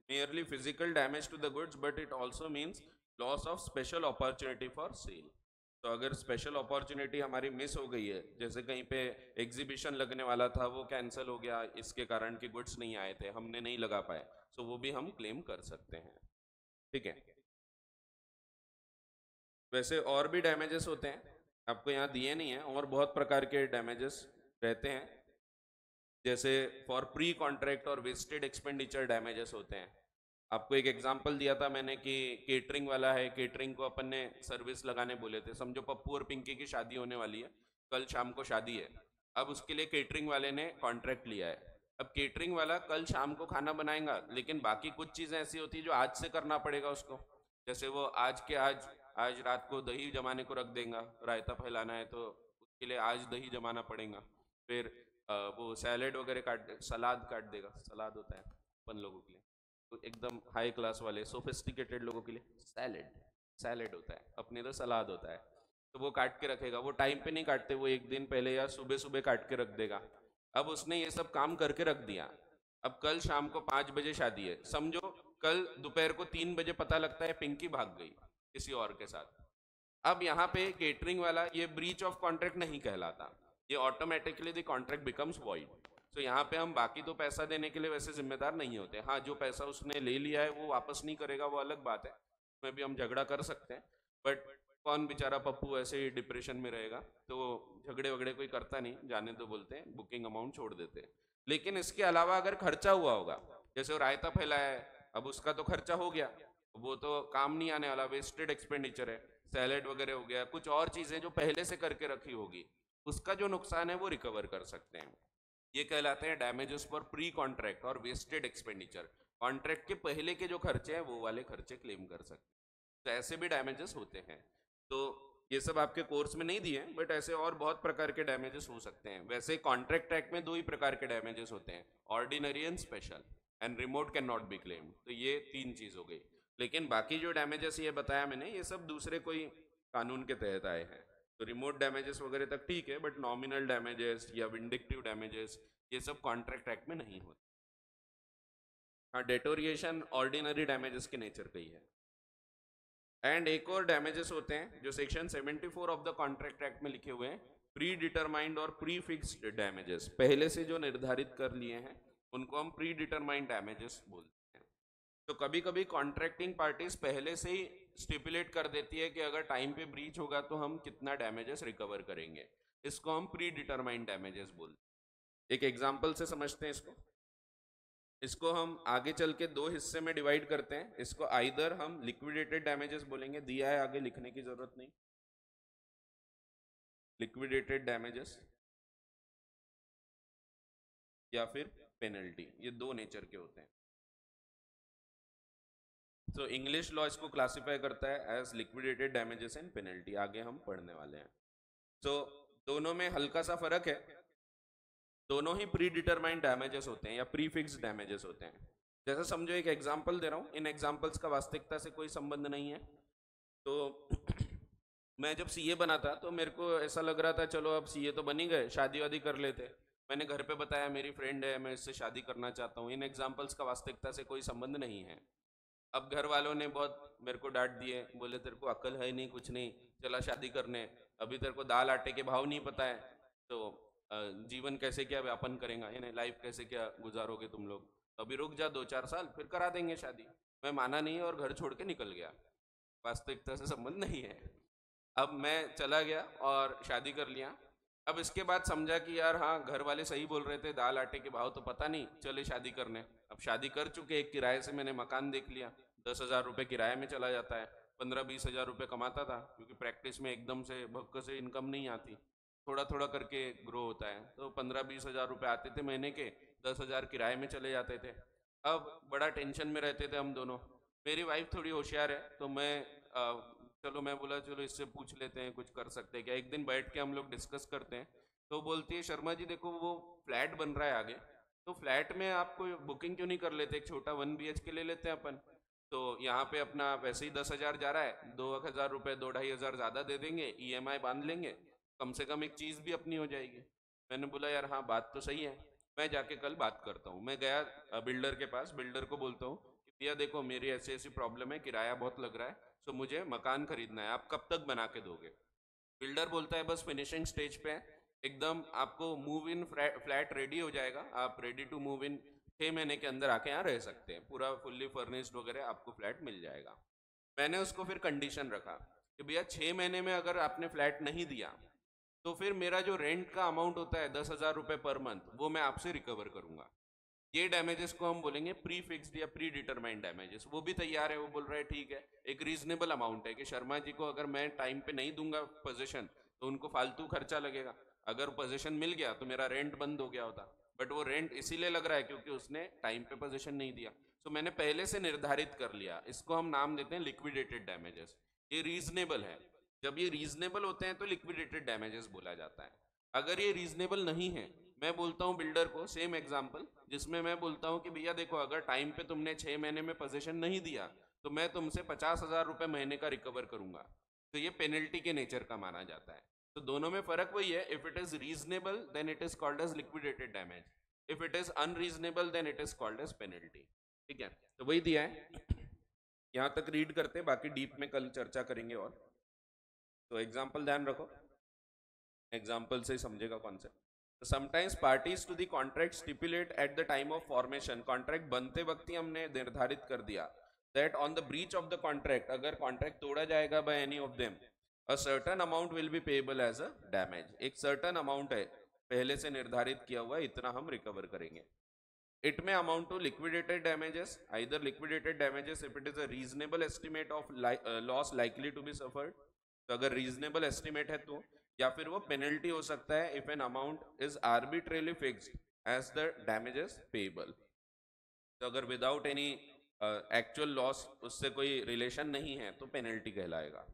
merely physical damage to the goods, but it also means loss of special opportunity for sale। तो अगर स्पेशल अपॉर्चुनिटी हमारी मिस हो गई है, जैसे कहीं पे एग्जीबिशन लगने वाला था वो कैंसिल हो गया इसके कारण कि गुड्स नहीं आए थे, हमने नहीं लगा पाए, तो वो भी हम क्लेम कर सकते हैं। ठीक है, वैसे और भी डैमेजेस होते हैं, आपको यहाँ दिए नहीं है, और बहुत प्रकार के डैमेजेस रहते हैं, जैसे फॉर प्री कॉन्ट्रैक्ट और वेस्टेड एक्सपेंडिचर डैमेजेस होते हैं। आपको एक एग्जांपल दिया था मैंने कि केटरिंग वाला है, केटरिंग को अपन ने सर्विस लगाने बोले थे, समझो पप्पू और पिंकी की शादी होने वाली है, कल शाम को शादी है, अब उसके लिए केटरिंग वाले ने कॉन्ट्रैक्ट लिया है। अब केटरिंग वाला कल शाम को खाना बनाएगा, लेकिन बाकी कुछ चीज़ें ऐसी होती है जो आज से करना पड़ेगा उसको, जैसे वो आज रात को दही जमाने को रख देगा, रायता फैलाना है तो उसके लिए आज दही जमाना पड़ेगा, फिर वो सैलेड वगैरह सलाद काट देगा, सलाद होता है अपन लोगों के लिए, तो एकदम हाई क्लास वाले सोफिस्टिकेटेड लोगों के लिए सैलेड, सैलेड होता है, अपने तो सलाद होता है, तो वो काट के रखेगा, वो टाइम पे नहीं काटते, वो एक दिन पहले या सुबह सुबह काट के रख देगा। अब उसने ये सब काम करके रख दिया, अब कल शाम को 5 बजे शादी है, समझो कल दोपहर को 3 बजे पता लगता है पिंकी भाग गई किसी और के साथ। अब यहाँ पे केटरिंग वाला ये ब्रीच ऑफ कॉन्ट्रैक्ट नहीं कहलाता, ये automatically the contract becomes void. तो यहाँ पे हम बाकी तो पैसा देने के लिए वैसे जिम्मेदार नहीं होते, हाँ जो पैसा उसने ले लिया है वो वापस नहीं करेगा, वो अलग बात है, उसमें भी हम झगड़ा कर सकते हैं, बट कौन बेचारा पप्पू ऐसे ही डिप्रेशन में रहेगा, तो झगड़े वगड़े कोई करता नहीं, जाने तो बोलते हैं, बुकिंग अमाउंट छोड़ देते हैं। लेकिन इसके अलावा अगर खर्चा हुआ होगा, जैसे वो रायता फैलाया है, अब उसका तो खर्चा हो गया, वो तो काम नहीं आने वाला, वेस्टेड एक्सपेंडिचर है, सैलेड वगैरह हो गया, कुछ और चीजें जो पहले से करके रखी होगी, उसका जो नुकसान है वो रिकवर कर सकते हैं। ये कहलाते हैं डैमेजेस फॉर प्री कॉन्ट्रैक्ट और वेस्टेड एक्सपेंडिचर। कॉन्ट्रैक्ट के पहले के जो खर्चे हैं वो वाले खर्चे क्लेम कर सकते हैं। तो ऐसे भी डैमेजेस होते हैं। तो ये सब आपके कोर्स में नहीं दिए हैं, बट ऐसे और बहुत प्रकार के डैमेजेस हो सकते हैं। वैसे कॉन्ट्रैक्ट एक्ट में दो ही प्रकार के डैमेजेस होते हैं, ordinary and special, and remote can not be claimed. तो ये तीन चीज हो गई। लेकिन बाकी जो डैमेजेस ये बताया मैंने, ये सब दूसरे कोई कानून के तहत आए हैं। तो रिमोट डैमेजेस वगैरह तक ठीक है, बट नॉमिनल डैमेजेस या विंडिक्टिव डैमेजेस ये सब कॉन्ट्रैक्ट एक्ट में नहीं होते। हाँ, डेटोरिएशन ऑर्डिनरी डैमेजेस के नेचर का ही है। एंड एक और डैमेजेस होते हैं जो section 74 of the contract act में लिखे हुए हैं, प्री डिटरमाइंड और प्री फिक्स्ड डैमेजेस। पहले से जो निर्धारित कर लिए हैं उनको हम प्री डिटरमाइंड डैमेजेस बोलते हैं। तो कभी कभी कॉन्ट्रैक्टिंग पार्टीज पहले से ही स्टिपुलेट कर देती है कि अगर टाइम पे ब्रीच होगा तो हम कितना डैमेजेस रिकवर करेंगे। इसको हम प्री डिटरमाइंड डैमेजेस बोलते हैं। एक एग्जाम्पल से समझते हैं इसको। इसको हम आगे चल के दो हिस्से में डिवाइड करते हैं। इसको आइदर हम लिक्विडेटेड डैमेजेस बोलेंगे, दिया है आगे, लिखने की जरूरत नहीं, लिक्विडेटेड डैमेजेस, या फिर पेनल्टी। ये दो नेचर के होते हैं। तो इंग्लिश लॉ इसको क्लासिफाई करता है as liquidated damages and penalty. आगे हम पढ़ने वाले हैं। तो दोनों में हल्का सा फर्क है। दोनों ही प्री डिटरमाइंड डैमेजेस होते हैं या प्री फिक्स डैमेजेस होते हैं। जैसे समझो एक एग्जांपल दे रहा हूँ, इन एग्जांपल्स का वास्तविकता से कोई संबंध नहीं है। तो मैं जब सीए बना था तो मेरे को ऐसा लग रहा था चलो अब सीए तो बन ही गए, शादी वादी कर लेते। मैंने घर पे बताया मेरी फ्रेंड है, मैं इससे शादी करना चाहता हूँ। इन एग्जांपल्स का वास्तविकता से कोई संबंध नहीं है। अब घर वालों ने बहुत मेरे को डांट दिए, बोले तेरे को अक्ल है नहीं, कुछ नहीं, चला शादी करने, अभी तेरे को दाल आटे के भाव नहीं पता है, तो जीवन कैसे क्या व्यापन करेगा, यानी लाइफ कैसे क्या गुजारोगे तुम लोग, अभी रुक जा 2-4 साल फिर करा देंगे शादी। मैं माना नहीं और घर छोड़ के निकल गया। वास्तविकता से संबंध नहीं है। अब मैं चला गया और शादी कर लिया। अब इसके बाद समझा कि यार हाँ, घर वाले सही बोल रहे थे, दाल आटे के भाव तो पता नहीं, चले शादी करने। अब शादी कर चुके, एक किराए से मैंने मकान देख लिया, 10,000 रुपये किराए में चला जाता है। 15-20 हज़ार रुपये कमाता था, क्योंकि प्रैक्टिस में एकदम से भक्क से इनकम नहीं आती, थोड़ा थोड़ा करके ग्रो होता है। तो 15-20 हज़ार रुपये आते थे महीने के, 10,000 किराए में चले जाते थे। अब बड़ा टेंशन में रहते थे हम दोनों। मेरी वाइफ थोड़ी होशियार है, तो चलो मैं बोला चलो इससे पूछ लेते हैं कुछ कर सकते हैं क्या। एक दिन बैठ के हम लोग डिस्कस करते हैं, तो बोलती है शर्मा जी देखो वो फ्लैट बन रहा है आगे, तो फ्लैट में आपको बुकिंग क्यों नहीं कर लेते, एक छोटा 1 BHK ले लेते हैं अपन। तो यहाँ पे अपना वैसे ही 10,000 जा रहा है, 2,000 रुपये 2-2.5 हज़ार ज़्यादा दे देंगे, EMI बांध लेंगे, कम से कम एक चीज़ भी अपनी हो जाएगी। मैंने बोला यार हाँ बात तो सही है, मैं जाके कल बात करता हूँ। मैं गया बिल्डर के पास, बिल्डर को बोलता हूँ कि भैया देखो मेरी ऐसी ऐसी प्रॉब्लम है, किराया बहुत लग रहा है, तो मुझे मकान खरीदना है, आप कब तक बना के दोगे। बिल्डर बोलता है बस फिनिशिंग स्टेज पे है, एकदम आपको मूव इन फ्लैट रेडी हो जाएगा, आप रेडी टू मूव इन 6 महीने के अंदर आके यहाँ रह सकते हैं, पूरा फुल्ली फर्निश्ड वगैरह आपको फ्लैट मिल जाएगा। मैंने उसको फिर कंडीशन रखा कि भैया 6 महीने में अगर आपने फ्लैट नहीं दिया तो फिर मेरा जो रेंट का अमाउंट होता है 10,000 रुपये पर मंथ, वो मैं आपसे रिकवर करूंगा। ये डैमेजेस को हम बोलेंगे प्री फिक्स्ड या प्री डिटरमाइंड डैमेजेस। वो भी तैयार है, वो बोल रहा है ठीक है, एक रीजनेबल अमाउंट है कि शर्मा जी को अगर मैं टाइम पे नहीं दूंगा पोजीशन तो उनको फालतू खर्चा लगेगा, अगर पोजीशन मिल गया तो मेरा रेंट बंद हो गया होता। बट वो रेंट इसीलिए लग रहा है क्योंकि उसने टाइम पे पोजीशन नहीं दिया। तो मैंने पहले से निर्धारित कर लिया, इसको हम नाम देते हैं लिक्विडेटेड डैमेजेस। ये रीजनेबल है। जब ये रीजनेबल होते हैं तो लिक्विडेटेड डैमेजेस बोला जाता है। अगर ये रीजनेबल नहीं है, मैं बोलता हूँ बिल्डर को सेम एग्जांपल, जिसमें मैं बोलता हूँ कि भैया देखो अगर टाइम पे तुमने 6 महीने में पोजीशन नहीं दिया तो मैं तुमसे 50,000 रुपये महीने का रिकवर करूंगा। तो ये पेनल्टी के नेचर का माना जाता है। तो दोनों में फर्क वही है, if it is reasonable then it is called as liquidated damage, if it is unreasonable then it is called as penalty. ठीक है, तो वही दिया है, यहाँ तक रीड करते हैं, बाकी डीप में कल चर्चा करेंगे। और तो एग्जाम्पल ध्यान रखो, एग्जाम्पल से ही समझेगा concept. Sometimes parties to the contract stipulate at the time of formation, contract बनते वक्त ही हमने निर्धारित कर दिया that on the breach of the contract, अगर कॉन्ट्रैक्ट तोड़ा जाएगा by any of them, a certain amount will be payable as a damage. एक सर्टेन अमाउंट है पहले से निर्धारित किया हुआ, इतना हम रिकवर करेंगे। इट में amount to liquidated damages, either liquidated damages if it is a reasonable estimate of loss likely to be suffered, तो अगर रीजनेबल एस्टिमेट है तो, या फिर वो पेनल्टी हो सकता है if an amount is arbitrarily fixed as the damages payable. तो अगर विदाउट एनी एक्चुअल लॉस उससे कोई रिलेशन नहीं है तो पेनल्टी कहलाएगा.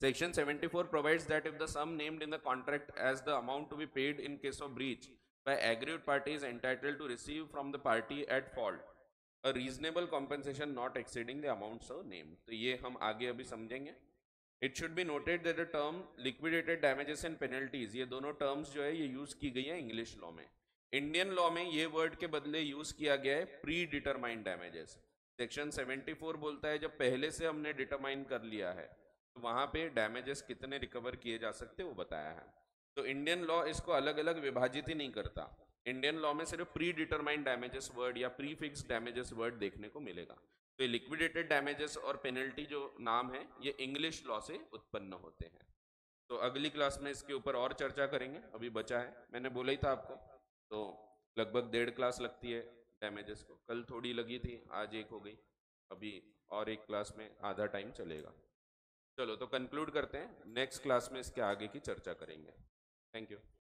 Section 74 provides that if the sum named in the contract as the amount to be paid in case of breach by aggrieved party is entitled to receive from the party at fault a reasonable compensation not exceeding the amount so named. तो ये हम आगे अभी समझेंगे. It should be noted that the term liquidated damages and penalties, ये दोनों terms जो है ये यूज की गई है इंग्लिश लॉ में. इंडियन लॉ में ये वर्ड के बदले यूज किया गया है प्री डिटरमाइंड डैमेजेस. सेक्शन 74 बोलता है जब पहले से हमने डिटरमाइन कर लिया है तो वहां पे डैमेजेस कितने रिकवर किए जा सकते वो बताया है. तो इंडियन लॉ इसको अलग अलग विभाजित ही नहीं करता. इंडियन लॉ में सिर्फ प्री डिटरमाइंड डैमेजेस वर्ड या प्री फिक्स डैमेजेस वर्ड देखने को मिलेगा. तो लिक्विडेटेड डैमेजेस और पेनल्टी जो नाम है ये इंग्लिश लॉ से उत्पन्न होते हैं. तो अगली क्लास में इसके ऊपर और चर्चा करेंगे. अभी बचा है, मैंने बोला ही था आपको, तो लगभग 1.5 क्लास लगती है डैमेजेस को. कल थोड़ी लगी थी, आज एक हो गई. अभी और एक क्लास में आधा टाइम चलेगा. चलो तो कंक्लूड करते हैं, नेक्स्ट क्लास में इसके आगे की चर्चा करेंगे. Thank you.